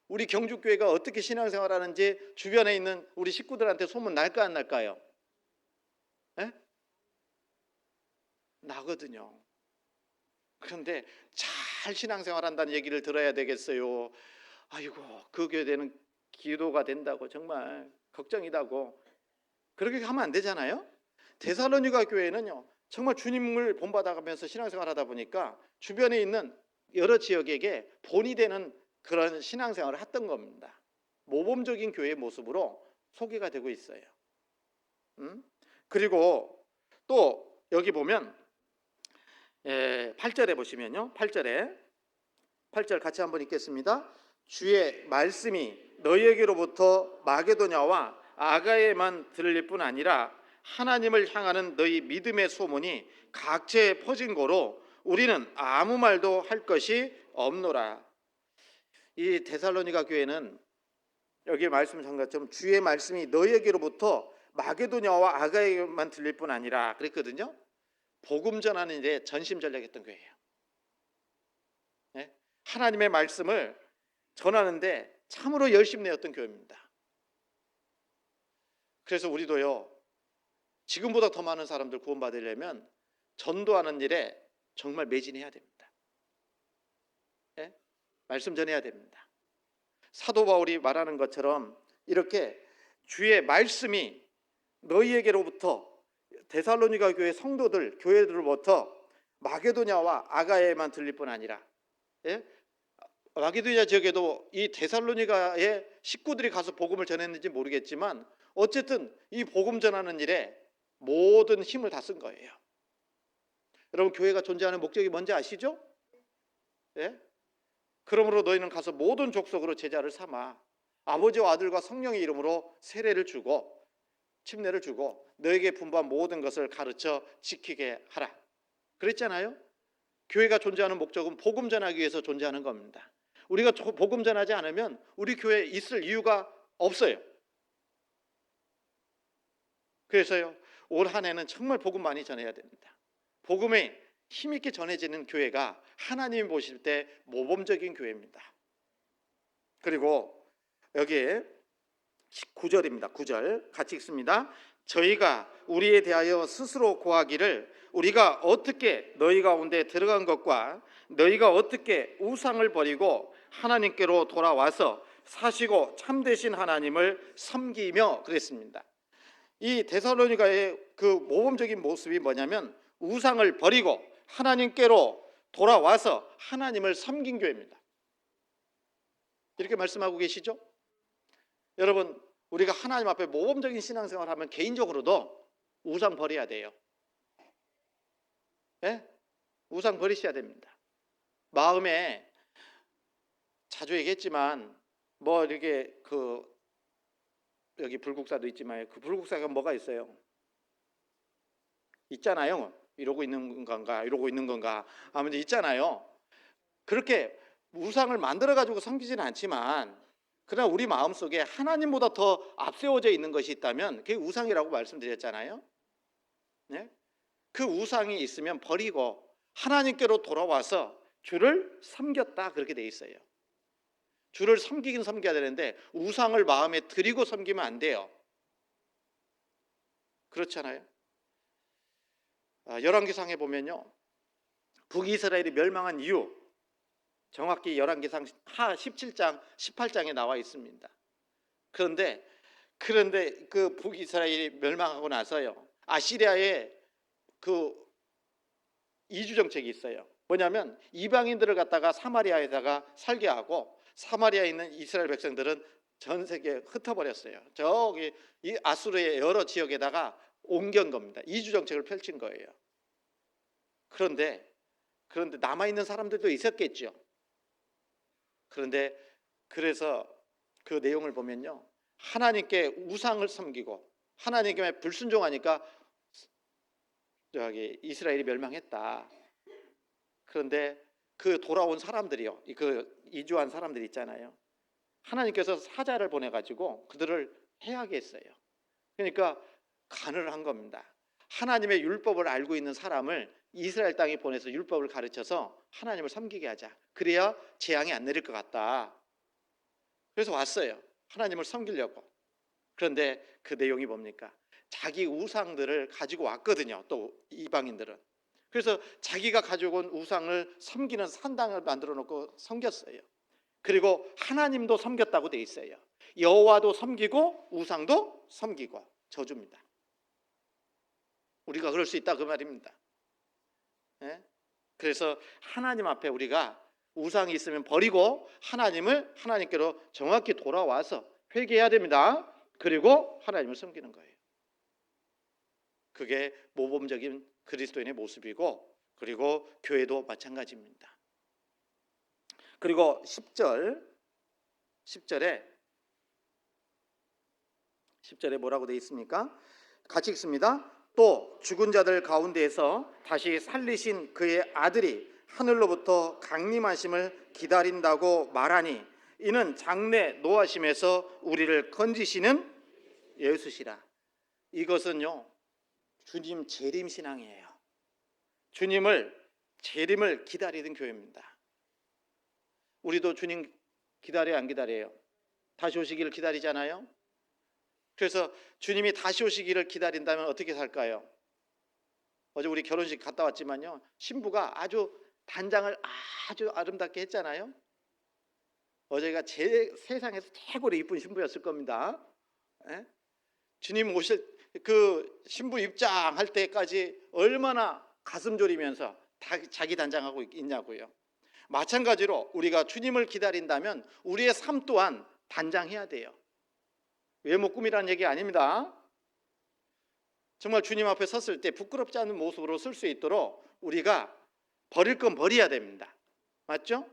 우리 경주교회가 어떻게 신앙생활하는지 주변에 있는 우리 식구들한테 소문 날까 안 날까요? 에? 나거든요. 그런데 잘 신앙생활한다는 얘기를 들어야 되겠어요. 아이고, 그 교회는 기도가 된다고 정말 걱정이다고. 그렇게 하면 안 되잖아요. 데살로니가 교회는요, 정말 주님을 본받아가면서 신앙생활하다 보니까 주변에 있는 여러 지역에게 본이 되는 그런 신앙생활을 했던 겁니다. 모범적인 교회의 모습으로 소개가 되고 있어요. 그리고 또 여기 보면 8절에 보시면요, 8절 같이 한번 읽겠습니다. 주의 말씀이 너희에게로부터 마게도냐와 아가에만 들릴 뿐 아니라 하나님을 향하는 너희 믿음의 소문이 각처에 퍼진 고로 우리는 아무 말도 할 것이 없노라. 이 데살로니가 교회는 여기 말씀 전 것처럼 주의 말씀이 너희에게로부터 마게도냐와 아가에만 들릴 뿐 아니라 그랬거든요. 복음 전하는 일에 전심전력했던 교회예요. 네? 하나님의 말씀을 전하는데 참으로 열심히 내었던 교회입니다. 그래서 우리도요, 지금보다 더 많은 사람들 구원받으려면 전도하는 일에 정말 매진해야 됩니다. 네? 말씀 전해야 됩니다. 사도 바울이 말하는 것처럼 이렇게 주의 말씀이 너희에게로부터 데살로니가 교회 성도들, 교회들로부터 마게도냐와 아가야에만 들릴 뿐 아니라, 예? 마게도냐 지역에도 이 데살로니가의 식구들이 가서 복음을 전했는지 모르겠지만 어쨌든 이 복음 전하는 일에 모든 힘을 다 쓴 거예요. 여러분, 교회가 존재하는 목적이 뭔지 아시죠? 예? 그러므로 너희는 가서 모든 족속으로 제자를 삼아 아버지와 아들과 성령의 이름으로 세례를 주고 침례를 주고 너에게 분부한 모든 것을 가르쳐 지키게 하라. 그랬잖아요. 교회가 존재하는 목적은 복음 전하기 위해서 존재하는 겁니다. 우리가 복음 전하지 않으면 우리 교회에 있을 이유가 없어요. 그래서요, 올 한 해는 정말 복음 많이 전해야 됩니다. 복음이 힘있게 전해지는 교회가 하나님이 보실 때 모범적인 교회입니다. 그리고 여기에 9절입니다. 9절 같이 읽습니다. 저희가 우리에 대하여 스스로 고하기를 우리가 어떻게 너희 가운데 들어간 것과 너희가 어떻게 우상을 버리고 하나님께로 돌아와서 사시고 참되신 하나님을 섬기며 그랬습니다. 이 데살로니가의 그 모범적인 모습이 뭐냐면 우상을 버리고 하나님께로 돌아와서 하나님을 섬긴 교회입니다. 이렇게 말씀하고 계시죠? 여러분, 우리가 하나님 앞에 모범적인 신앙생활을 하면 개인적으로도 우상 버려야 돼요. 예? 우상 버리셔야 됩니다. 마음에 자주 얘기했지만 뭐 이렇게 여기 불국사도 있지만 그 불국사가 뭐가 있어요? 있잖아요. 이러고 있는 건가 이러고 있는 건가 아무튼 있잖아요. 그렇게 우상을 만들어 가지고 섬기지는 않지만 그러나 우리 마음속에 하나님보다 더 앞세워져 있는 것이 있다면 그게 우상이라고 말씀드렸잖아요. 네? 그 우상이 있으면 버리고 하나님께로 돌아와서 주를 섬겼다 그렇게 돼 있어요. 주를 섬기긴 섬겨야 되는데 우상을 마음에 들이고 섬기면 안 돼요. 그렇잖아요. 열왕기상에 보면요, 북이스라엘이 멸망한 이유 정확히 열왕기상 하 17장 18장에 나와 있습니다. 그런데 그 북이스라엘이 멸망하고 나서요, 아시리아의 그 이주 정책이 있어요. 뭐냐면 이방인들을 갖다가 사마리아에다가 살게 하고 사마리아에 있는 이스라엘 백성들은 전 세계에 흩어버렸어요. 저기 이 아수르의 여러 지역에다가 옮긴 겁니다. 이주 정책을 펼친 거예요. 그런데 남아 있는 사람들도 있었겠죠. 그런데 그래서 그 내용을 보면요, 하나님께 우상을 섬기고 하나님께 불순종하니까 저기 이스라엘이 멸망했다. 그런데 그 돌아온 사람들이요, 그 이주한 사람들 있잖아요, 하나님께서 사자를 보내가지고 그들을 해하게 했어요. 그러니까 간을 한 겁니다. 하나님의 율법을 알고 있는 사람을 이스라엘 땅에 보내서 율법을 가르쳐서 하나님을 섬기게 하자. 그래야 재앙이 안 내릴 것 같다. 그래서 왔어요, 하나님을 섬기려고. 그런데 그 내용이 뭡니까? 자기 우상들을 가지고 왔거든요, 또 이방인들은. 그래서 자기가 가지고 온 우상을 섬기는 산당을 만들어 놓고 섬겼어요. 그리고 하나님도 섬겼다고 돼 있어요. 여호와도 섬기고 우상도 섬기고. 저주입니다. 우리가 그럴 수 있다 그 말입니다. 예? 그래서 하나님 앞에 우리가 우상이 있으면 버리고 하나님께로 정확히 돌아와서 회개해야 됩니다. 그리고 하나님을 섬기는 거예요. 그게 모범적인 그리스도인의 모습이고, 그리고 교회도 마찬가지입니다. 그리고 10절에 뭐라고 되어 있습니까? 같이 읽습니다. 또 죽은 자들 가운데에서 다시 살리신 그의 아들이 하늘로부터 강림하심을 기다린다고 말하니 이는 장래 노하심에서 우리를 건지시는 예수시라. 이것은요, 주님 재림 신앙이에요. 재림을 기다리는 교회입니다. 우리도 주님 기다려요, 안 기다려요? 다시 오시기를 기다리잖아요. 그래서 주님이 다시 오시기를 기다린다면 어떻게 살까요? 어제 우리 결혼식 갔다 왔지만요, 신부가 단장을 아주 아름답게 했잖아요. 어제가 세상에서 최고로 이쁜 신부였을 겁니다. 예? 주님 오실 그 신부 입장할 때까지 얼마나 가슴 졸이면서 자기 단장하고 있냐고요. 마찬가지로 우리가 주님을 기다린다면 우리의 삶 또한 단장해야 돼요. 외모 꾸미라는 얘기 아닙니다. 정말 주님 앞에 섰을 때 부끄럽지 않은 모습으로 설 수 있도록 우리가 버릴 건 버려야 됩니다. 맞죠?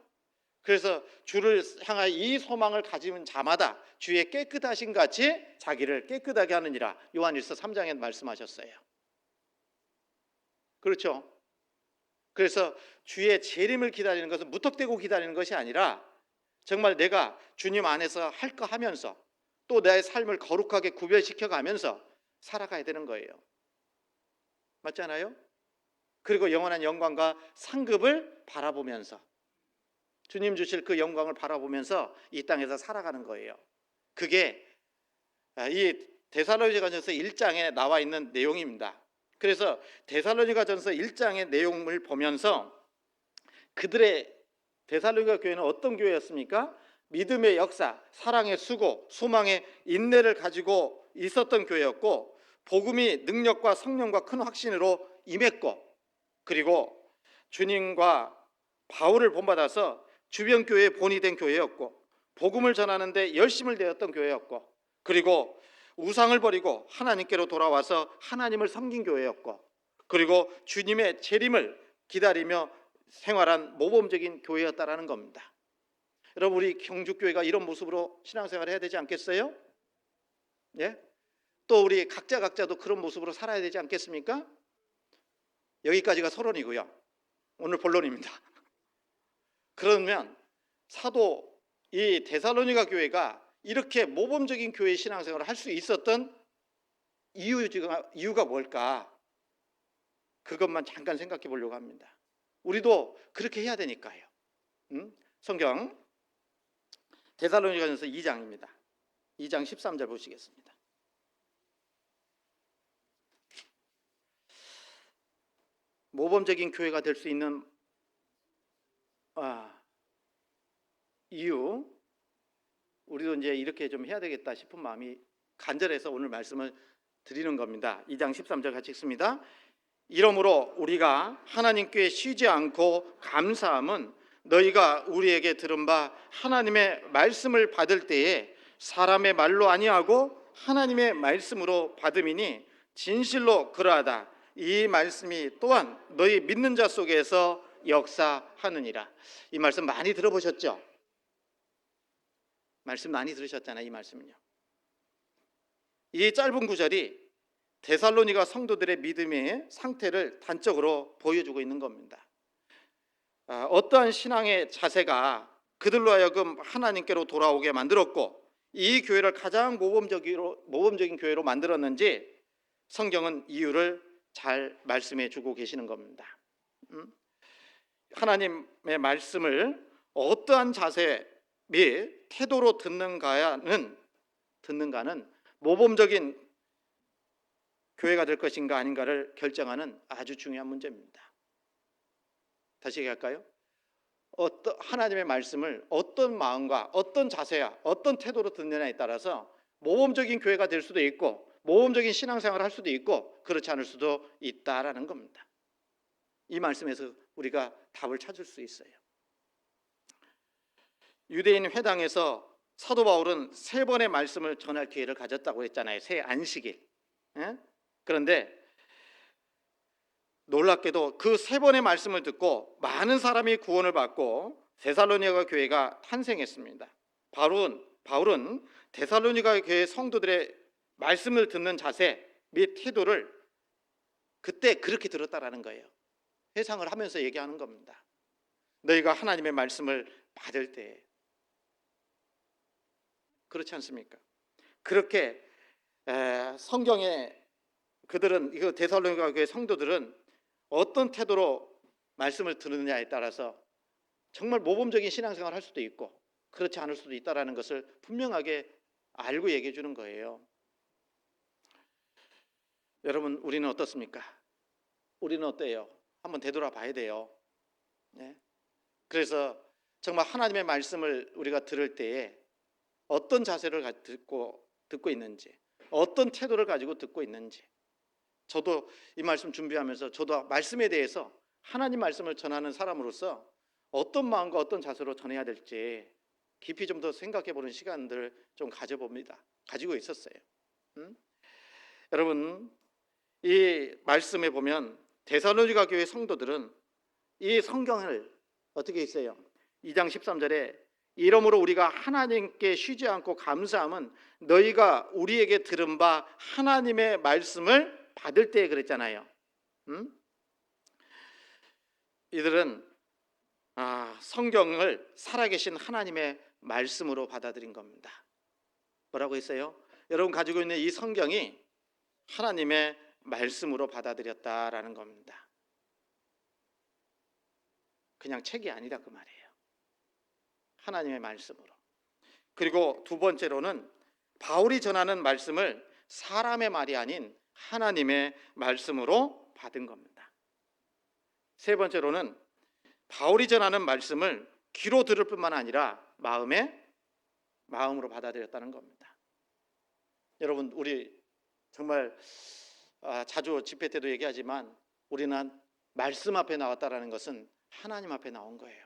그래서 주를 향하여 이 소망을 가진 자마다 주의 깨끗하신 같이 자기를 깨끗하게 하느니라, 요한일서 3장에 말씀하셨어요. 그렇죠? 그래서 주의 재림을 기다리는 것은 무턱대고 기다리는 것이 아니라 정말 내가 주님 안에서 할 거 하면서 또 내 삶을 거룩하게 구별시켜 가면서 살아가야 되는 거예요. 맞잖아요? 그리고 영원한 영광과 상급을 바라보면서, 주님 주실 그 영광을 바라보면서 이 땅에서 살아가는 거예요. 그게 이 데살로니가전서 1장에 나와 있는 내용입니다. 그래서 데살로니가전서 1장의 내용을 보면서 그들의 데살로니가 교회는 어떤 교회였습니까? 믿음의 역사, 사랑의 수고, 소망의 인내를 가지고 있었던 교회였고, 복음이 능력과 성령과 큰 확신으로 임했고, 그리고 주님과 바울을 본받아서 주변 교회의 본이 된 교회였고, 복음을 전하는데 열심을 내었던 교회였고, 그리고 우상을 버리고 하나님께로 돌아와서 하나님을 섬긴 교회였고, 그리고 주님의 재림을 기다리며 생활한 모범적인 교회였다라는 겁니다. 여러분, 우리 경주교회가 이런 모습으로 신앙생활을 해야 되지 않겠어요? 예? 또 우리 각자도 그런 모습으로 살아야 되지 않겠습니까? 여기까지가 서론이고요. 오늘 본론입니다. 그러면 사도 이 데살로니가 교회가 이렇게 모범적인 교회 신앙생활을 할 수 있었던 이유가 뭘까? 그것만 잠깐 생각해 보려고 합니다. 우리도 그렇게 해야 되니까요. 성경 데살로니가전서 2장입니다. 2장 13절 보시겠습니다. 모범적인 교회가 될 수 있는 이유, 우리도 이제 이렇게 좀 해야 되겠다 싶은 마음이 간절해서 오늘 말씀을 드리는 겁니다. 2장 13절 같이 읽습니다. 이러므로 우리가 하나님께 쉬지 않고 감사함은 너희가 우리에게 들은 바 하나님의 말씀을 받을 때에 사람의 말로 아니하고 하나님의 말씀으로 받음이니 진실로 그러하다. 이 말씀이 또한 너희 믿는 자 속에서 역사하느니라. 이 말씀 많이 들어보셨죠? 말씀 많이 들으셨잖아요. 이 말씀은요. 이 짧은 구절이 데살로니가 성도들의 믿음의 상태를 단적으로 보여주고 있는 겁니다. 어떠한 신앙의 자세가 그들로 하여금 하나님께로 돌아오게 만들었고 이 교회를 가장 모범적인 교회로 만들었는지 성경은 이유를 잘 말씀해 주고 계시는 겁니다. 하나님의 말씀을 어떠한 자세 및 태도로 듣는가는 모범적인 교회가 될 것인가 아닌가를 결정하는 아주 중요한 문제입니다. 다시 얘기할까요? 하나님의 말씀을 어떤 마음과 어떤 자세야 어떤 태도로 듣느냐에 따라서 모범적인 교회가 될 수도 있고 모범적인 신앙생활을 할 수도 있고 그렇지 않을 수도 있다라는 겁니다. 이 말씀에서 우리가 답을 찾을 수 있어요. 유대인 회당에서 사도 바울은 3번의 말씀을 전할 기회를 가졌다고 했잖아요. 새 안식일. 그런데 놀랍게도 그 3번의 말씀을 듣고 많은 사람이 구원을 받고 데살로니가 교회가 탄생했습니다. 바울은 데살로니가 교회 성도들의 말씀을 듣는 자세 및 태도를 그때 그렇게 들었다라는 거예요. 회상을 하면서 얘기하는 겁니다. 너희가 하나님의 말씀을 받을 때 그렇지 않습니까? 그렇게 성경에 그들은 이거 데살로니가 교회 성도들은 어떤 태도로 말씀을 듣느냐에 따라서 정말 모범적인 신앙생활을 할 수도 있고 그렇지 않을 수도 있다라는 것을 분명하게 알고 얘기해 주는 거예요. 여러분, 우리는 어떻습니까? 우리는 어때요? 한번 되돌아봐야 돼요. 네? 그래서 정말 하나님의 말씀을 우리가 들을 때에 어떤 자세를 듣고 있는지, 어떤 태도를 가지고 듣고 있는지. 저도 이 말씀 준비하면서 저도 말씀에 대해서 하나님 말씀을 전하는 사람으로서 어떤 마음과 어떤 자세로 전해야 될지 깊이 좀 더 생각해 보는 시간들을 좀 가지고 있었어요. 여러분, 이 말씀에 보면 데살로니가 교회 성도들은 이 성경을 어떻게 했어요? 2장 13절에 이러므로 우리가 하나님께 쉬지 않고 감사함은 너희가 우리에게 들은 바 하나님의 말씀을 받을 때 그랬잖아요. 이들은 성경을 살아계신 하나님의 말씀으로 받아들인 겁니다. 뭐라고 했어요? 여러분 가지고 있는 이 성경이 하나님의 말씀으로 받아들였다라는 겁니다. 그냥 책이 아니라 그 말이에요. 하나님의 말씀으로. 그리고 두 번째로는 바울이 전하는 말씀을 사람의 말이 아닌 하나님의 말씀으로 받은 겁니다. 세 번째로는 바울이 전하는 말씀을 귀로 들을 뿐만 아니라 마음으로 받아들였다는 겁니다. 여러분, 우리 정말 자주 집회 때도 얘기하지만 우리는 말씀 앞에 나왔다라는 것은 하나님 앞에 나온 거예요.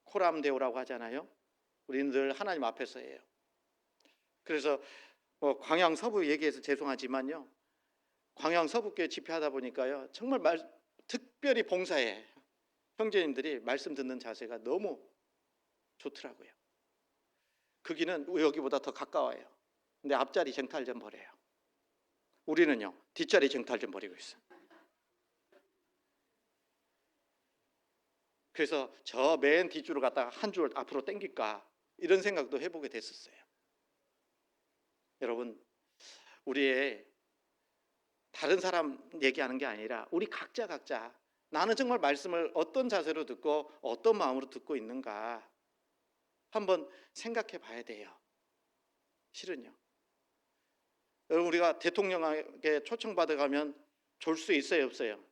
코람 데오라고 하잖아요. 우리는 늘 하나님 앞에서 해요. 그래서 광양 서부 얘기해서 죄송하지만요. 광양 서부교회 집회하다 보니까요. 정말 특별히 봉사에 형제님들이 말씀 듣는 자세가 너무 좋더라고요. 그 길은 여기보다 더 가까워요. 근데 앞자리 쟁탈 좀 벌여요. 우리는요. 뒷자리 쟁탈 좀 벌이고 있어요. 그래서 저 맨 뒷줄을 갖다가 한 줄 앞으로 당길까 이런 생각도 해보게 됐었어요. 여러분, 우리의 다른 사람 얘기하는 게 아니라 우리 각자 나는 정말 말씀을 어떤 자세로 듣고 어떤 마음으로 듣고 있는가 한번 생각해 봐야 돼요. 실은요. 여러분, 우리가 대통령에게 초청받아 가면 졸 수 있어요, 없어요?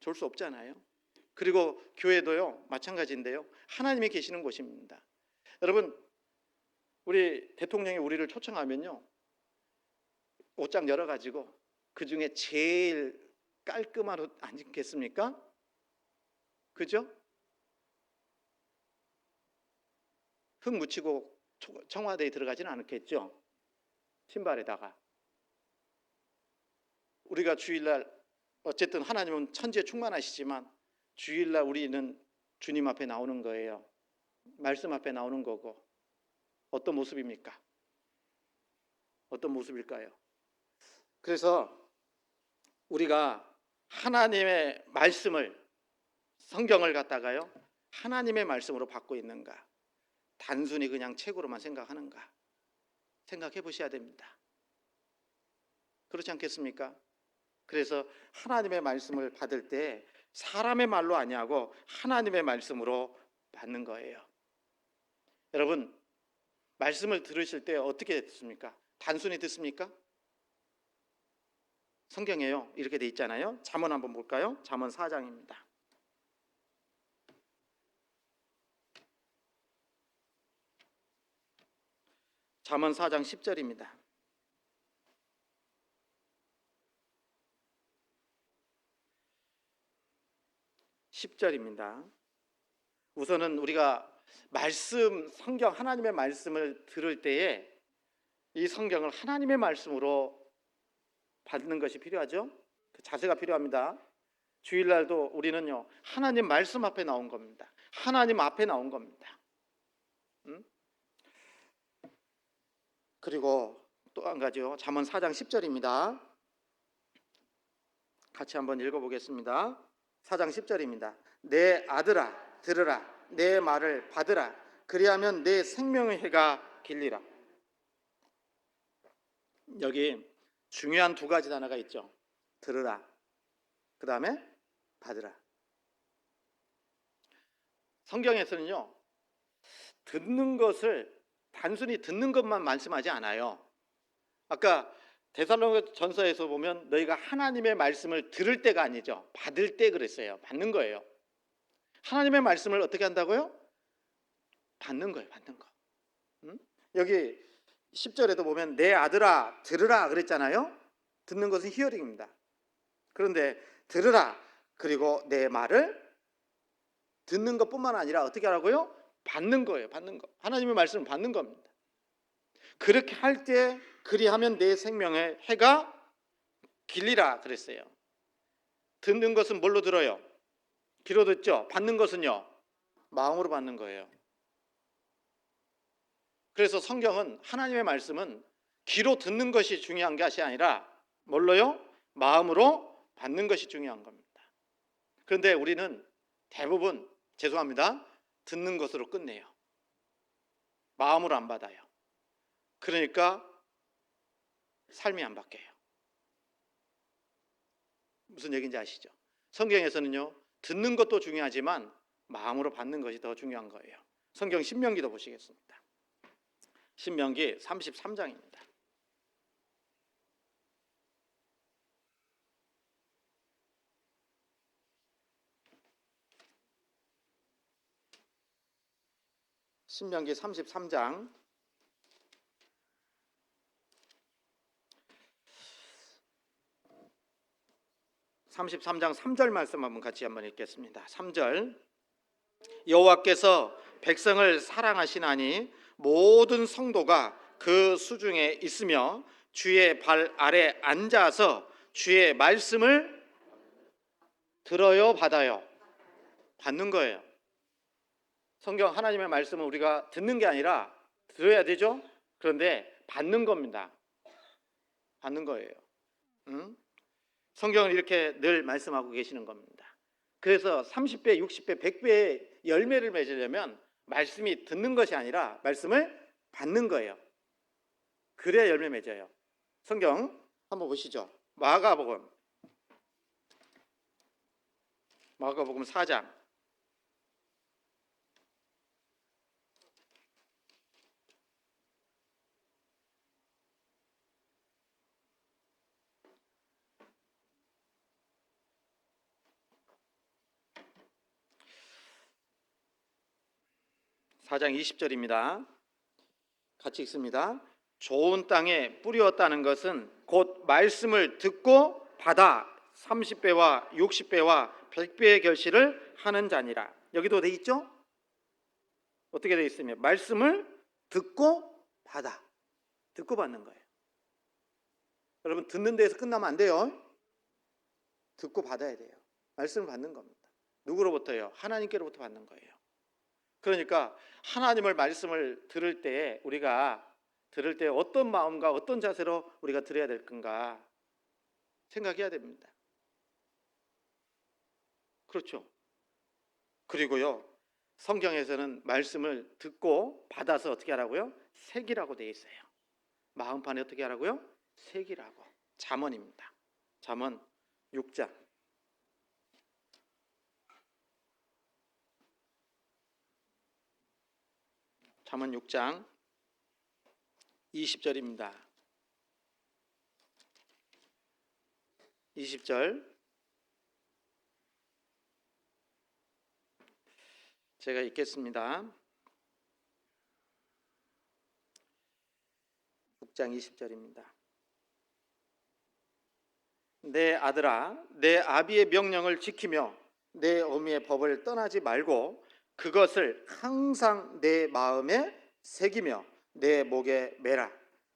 졸 수 없잖아요. 그리고 교회도요 마찬가지인데요. 하나님이 계시는 곳입니다. 여러분, 우리 대통령이 우리를 초청하면요 옷장 열어가지고 그 중에 제일 깔끔한 옷 아니겠습니까? 그죠? 흙 묻히고 청와대에 들어가지는 않겠죠? 신발에다가. 우리가 주일날 어쨌든 하나님은 천지에 충만하시지만 주일날 우리는 주님 앞에 나오는 거예요. 말씀 앞에 나오는 거고. 어떤 모습입니까? 어떤 모습일까요? 그래서 우리가 하나님의 말씀을, 성경을 갖다가요, 하나님의 말씀으로 받고 있는가, 단순히 그냥 책으로만 생각하는가 생각해 보셔야 됩니다. 그렇지 않겠습니까? 그래서 하나님의 말씀을 받을 때 사람의 말로 아니하고 하나님의 말씀으로 받는 거예요. 여러분, 말씀을 들으실 때 어떻게 듣습니까? 단순히 듣습니까? 성경에요, 이렇게 돼 있잖아요. 잠언 한번 볼까요? 잠언 4장입니다. 잠언 4장 10절입니다. 10절입니다. 우선은 우리가 말씀, 성경, 하나님의 말씀을 들을 때에 이 성경을 하나님의 말씀으로 받는 것이 필요하죠. 그 자세가 필요합니다. 주일날도 우리는요, 하나님 말씀 앞에 나온 겁니다. 하나님 앞에 나온 겁니다. 그리고 또 한 가지요. 잠언 4장 10절입니다. 같이 한번 읽어보겠습니다. 4장 10절입니다. 내 아들아 들으라, 내 말을 받으라, 그리하면 내 생명의 해가 길리라. 여기 중요한 두 가지 단어가 있죠. 들으라, 그 다음에 받으라. 성경에서는요, 듣는 것을 단순히 듣는 것만 말씀하지 않아요. 아까 데살로니가 전서에서 보면 너희가 하나님의 말씀을 들을 때가 아니죠, 받을 때 그랬어요. 받는 거예요. 하나님의 말씀을 어떻게 한다고요? 받는 거예요. 받는 거. 여기 10절에도 보면 내 아들아 들으라 그랬잖아요. 듣는 것은 히어링입니다. 그런데 들으라, 그리고 내 말을 듣는 것뿐만 아니라 어떻게 하라고요? 받는 거예요. 받는 거. 하나님의 말씀을 받는 겁니다. 그렇게 할 때 그리하면 내 생명의 해가 길리라 그랬어요. 듣는 것은 뭘로 들어요? 귀로 듣죠. 받는 것은요, 마음으로 받는 거예요. 그래서 성경은, 하나님의 말씀은 귀로 듣는 것이 중요한 것이 아니라 뭘로요? 마음으로 받는 것이 중요한 겁니다. 그런데 우리는 대부분, 죄송합니다, 듣는 것으로 끝내요. 마음으로 안 받아요. 그러니까 삶이 안 바뀌어요. 무슨 얘기인지 아시죠? 성경에서는요, 듣는 것도 중요하지만 마음으로 받는 것이 더 중요한 거예요. 성경 신명기도 보시겠습니다. 신명기 33장입니다. 신명기 33장 3절 말씀 한번 같이 한번 읽겠습니다. 3절. 여호와께서 백성을 사랑하시나니 모든 성도가 그 수중에 있으며 주의 발 아래 앉아서 주의 말씀을 들어요, 받아요? 받는 거예요. 성경, 하나님의 말씀은 우리가 듣는 게 아니라 들어야 되죠. 그런데 받는 겁니다. 받는 거예요. 성경을 이렇게 늘 말씀하고 계시는 겁니다. 그래서 30배, 60배, 100배의 열매를 맺으려면 말씀이 듣는 것이 아니라 말씀을 받는 거예요. 그래야 열매 맺어요. 성경 한번 보시죠. 마가복음 4장 4장 20절입니다. 같이 읽습니다. 좋은 땅에 뿌리었다는 것은 곧 말씀을 듣고 받아 30배와 60배와 100배의 결실을 하는 자니라. 여기도 돼 있죠? 어떻게 돼 있으면 말씀을 듣고 받아. 듣고 받는 거예요. 여러분, 듣는 데에서 끝나면 안 돼요. 듣고 받아야 돼요. 말씀을 받는 겁니다. 누구로부터요? 하나님께로부터 받는 거예요. 그러니까 하나님을 말씀을 들을 때 우리가 들을 때 어떤 마음과 어떤 자세로 우리가 들어야 될 건가 생각해야 됩니다. 그렇죠. 그리고요, 성경에서는 말씀을 듣고 받아서 어떻게 하라고요? 새기라고 되어 있어요. 마음판에 어떻게 하라고요? 새기라고. 잠언입니다. 잠언 6장. 잠언 6장 20절입니다. 20절 제가 읽겠습니다. 6장 20절입니다. 내 아들아, 내 아비의 명령을 지키며 내 어미의 법을 떠나지 말고 그것을 항상 내 마음에 새기며 내 목에 매라.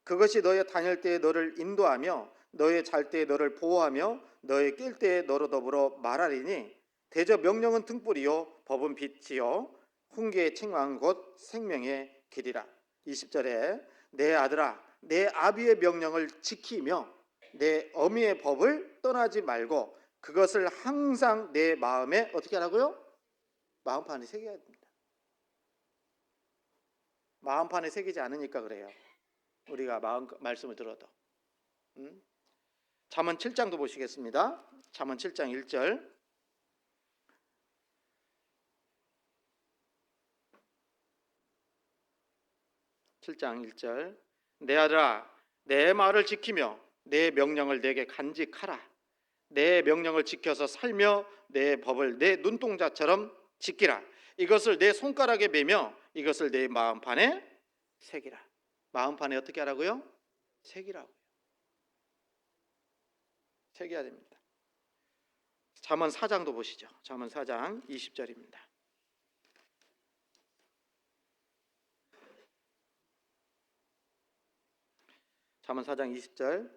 그것이 너의 다닐 때에 너를 인도하며 너의 잘 때에 너를 보호하며 너의 깰 때에 너로 더불어 말하리니 대저 명령은 등불이요 법은 빛이요 훈계의 책망은 곧 생명의 길이라. 20절에 내 아들아, 내 아비의 명령을 지키며 내 어미의 법을 떠나지 말고 그것을 항상 내 마음에 어떻게 하라고요? 마음판에 새겨야 됩니다. 마음판에 새기지 않으니까 그래요. 우리가 말씀을 들어도. 잠언 7장도 보시겠습니다. 잠언 7장 1절. 내 아들아, 내 말을 지키며 내 명령을 내게 간직하라. 내 명령을 지켜서 살며 내 법을 내 눈동자처럼 지키라. 이것을 내 손가락에 매며 이것을 내 마음판에 새기라. 마음판에 어떻게 하라고요? 새기라고요. 새겨야 됩니다. 잠언 4장도 보시죠. 잠언 4장 20절입니다. 잠언 4장 20절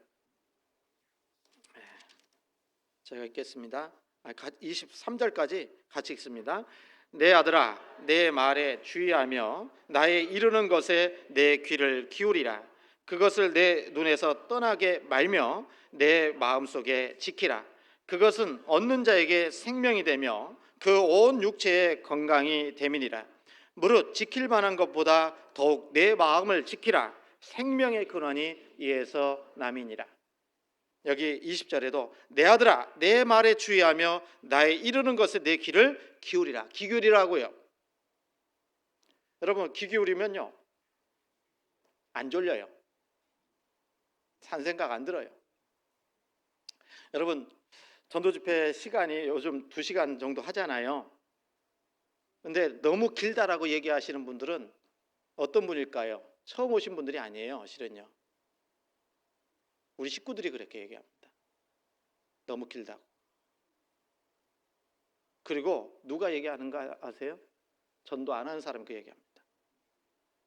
제가 읽겠습니다. 23절까지 같이 읽습니다. 내 아들아, 내 말에 주의하며 나의 이르는 것에 내 귀를 기울이라. 그것을 내 눈에서 떠나게 말며 내 마음속에 지키라. 그것은 얻는 자에게 생명이 되며 그 온 육체의 건강이 됨이니라. 무릇 지킬 만한 것보다 더욱 내 마음을 지키라. 생명의 근원이 이에서 남이니라. 여기 20절에도 내 아들아, 내 말에 주의하며 나의 이르는 것에 내 귀를 기울이라. 귀 기울이라고요. 여러분, 귀 기울이면요 안 졸려요. 산 생각 안 들어요. 여러분, 전도집회 시간이 요즘 2시간 정도 하잖아요. 근데 너무 길다라고 얘기하시는 분들은 어떤 분일까요? 처음 오신 분들이 아니에요. 실은요, 우리 식구들이 그렇게 얘기합니다. 너무 길다고. 그리고 누가 얘기하는가 아세요? 전도 안 하는 사람이 그 얘기합니다.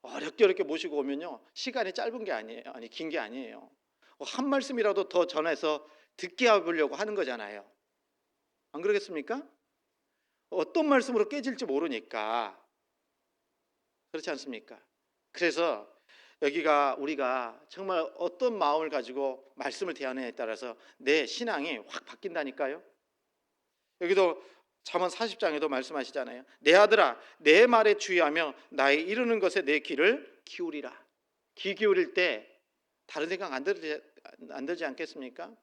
어렵게 모시고 오면요 시간이 짧은 게 아니에요. 긴 게 아니에요. 한 말씀이라도 더 전해서 듣게 해보려고 하는 거잖아요. 안 그러겠습니까? 어떤 말씀으로 깨질지 모르니까. 그렇지 않습니까? 그래서 여기가 우리가 정말 어떤 마음을 가지고 말씀을 대하느냐에 따라서 내 신앙이 확 바뀐다니까요. 여기도 잠언 40장에도 말씀하시잖아요. 내 아들아, 내 말에 주의하며 나의 이르는 것에 내 귀를 기울이라. 귀 기울일 때 다른 생각 안 들지 않겠습니까?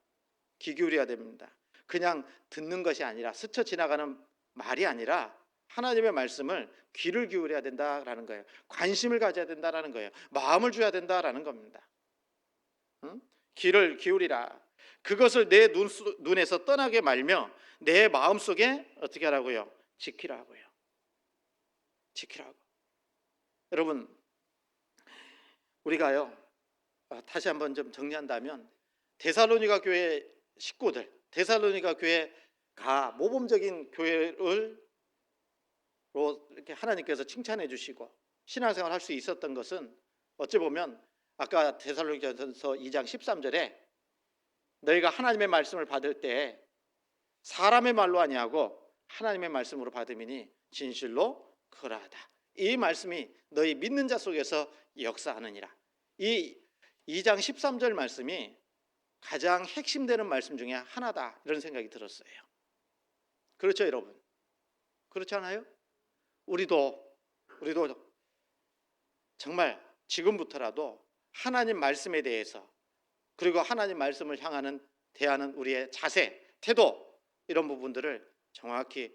귀 기울여야 됩니다. 그냥 듣는 것이 아니라, 스쳐 지나가는 말이 아니라 하나님의 말씀을 귀를 기울여야 된다라는 거예요. 관심을 가져야 된다라는 거예요. 마음을 줘야 된다라는 겁니다. 귀를 기울이라. 그것을 내 눈에서 떠나게 말며 내 마음속에 어떻게 하라고요? 지키라고요. 지키라고. 여러분, 우리가요 다시 한번 좀 정리한다면 데살로니가 교회 식구들, 데살로니가 교회가 모범적인 교회를 이렇게 하나님께서 칭찬해 주시고 신앙생활 할 수 있었던 것은 어찌 보면 아까 데살로니가전서 2장 13절에 너희가 하나님의 말씀을 받을 때 사람의 말로 아니하고 하나님의 말씀으로 받음이니 진실로 그러하다. 이 말씀이 너희 믿는 자 속에서 역사하느니라. 이 2장 13절 말씀이 가장 핵심되는 말씀 중에 하나다, 이런 생각이 들었어요. 그렇죠, 여러분? 그렇지 않아요? 우리도 정말 지금부터라도 하나님 말씀에 대해서, 그리고 하나님 말씀을 향하는 대하는 우리의 자세, 태도, 이런 부분들을 정확히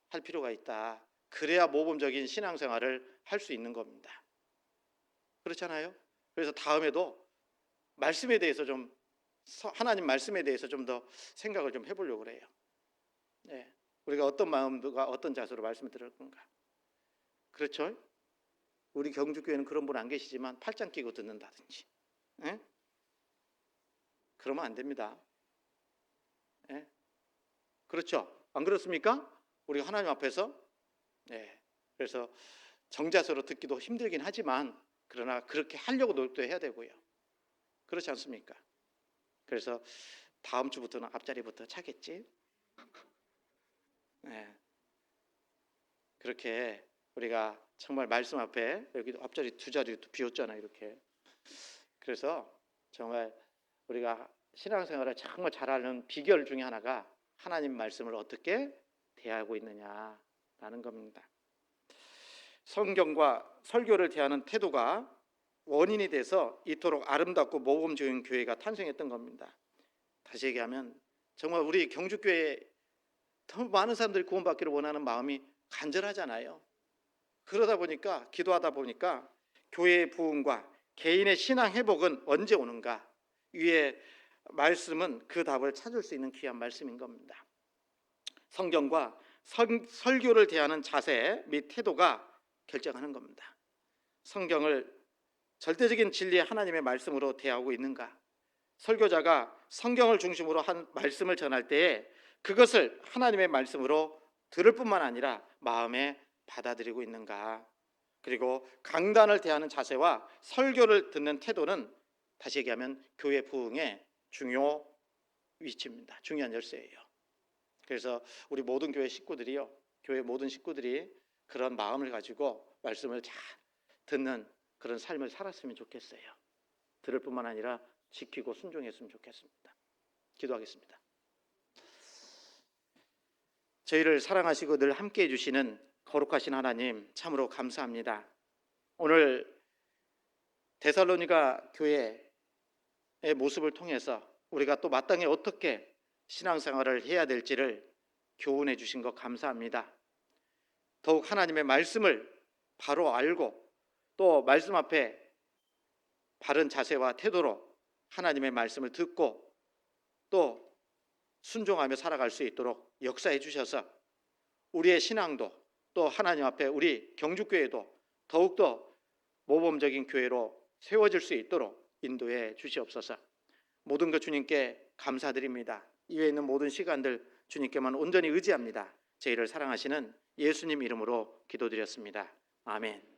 할 필요가 있다. 그래야 모범적인 신앙생활을 할 수 있는 겁니다. 그렇잖아요? 그래서 다음에도 말씀에 대해서 좀, 하나님 말씀에 대해서 좀 더 생각을 좀 해보려고 그래요. 네. 우리가 어떤 마음과 어떤 자세로 말씀을 들을 건가. 그렇죠? 우리 경주교회는 그런 분 안 계시지만 팔짱 끼고 듣는다든지, 네? 그러면 안 됩니다. 네? 그렇죠? 안 그렇습니까? 우리가 하나님 앞에서, 네. 그래서 정자세로 듣기도 힘들긴 하지만, 그러나 그렇게 하려고 노력도 해야 되고요. 그렇지 않습니까? 그래서 다음 주부터는 앞자리부터 차겠지. 네. 그렇게 우리가 정말 말씀 앞에, 여기도 앞자리 두 자리도 비었잖아요, 이렇게. 그래서 정말 우리가 신앙생활을 정말 잘하는 비결 중에 하나가 하나님 말씀을 어떻게 대하고 있느냐라는 겁니다. 성경과 설교를 대하는 태도가 원인이 돼서 이토록 아름답고 모범적인 교회가 탄생했던 겁니다. 다시 얘기하면 정말 우리 경주교회에 더 많은 사람들이 구원받기를 원하는 마음이 간절하잖아요. 그러다 보니까, 기도하다 보니까 교회의 부흥과 개인의 신앙 회복은 언제 오는가? 위의 말씀은 그 답을 찾을 수 있는 귀한 말씀인 겁니다. 성경과 설교를 대하는 자세 및 태도가 결정하는 겁니다. 성경을 절대적인 진리의 하나님의 말씀으로 대하고 있는가? 설교자가 성경을 중심으로 한 말씀을 전할 때에 그것을 하나님의 말씀으로 들을 뿐만 아니라 마음에 받아들이고 있는가? 그리고 강단을 대하는 자세와 설교를 듣는 태도는 다시 얘기하면 교회 부흥의 중요 위치입니다. 중요한 열쇠예요. 그래서 우리 모든 교회 식구들이요, 교회 모든 식구들이 그런 마음을 가지고 말씀을 잘 듣는 그런 삶을 살았으면 좋겠어요. 들을 뿐만 아니라 지키고 순종했으면 좋겠습니다. 기도하겠습니다. 저희를 사랑하시고 늘 함께 해주시는 거룩하신 하나님, 참으로 감사합니다. 오늘 데살로니가 교회의 모습을 통해서 우리가 또 마땅히 어떻게 신앙생활을 해야 될지를 교훈해 주신 것 감사합니다. 더욱 하나님의 말씀을 바로 알고 또 말씀 앞에 바른 자세와 태도로 하나님의 말씀을 듣고 또 순종하며 살아갈 수 있도록 역사해 주셔서 우리의 신앙도 또 하나님 앞에 우리 경주교회도 더욱더 모범적인 교회로 세워질 수 있도록 인도해 주시옵소서. 모든 것 주님께 감사드립니다. 이외에 있는 모든 시간들 주님께만 온전히 의지합니다. 저희를 사랑하시는 예수님 이름으로 기도드렸습니다. 아멘.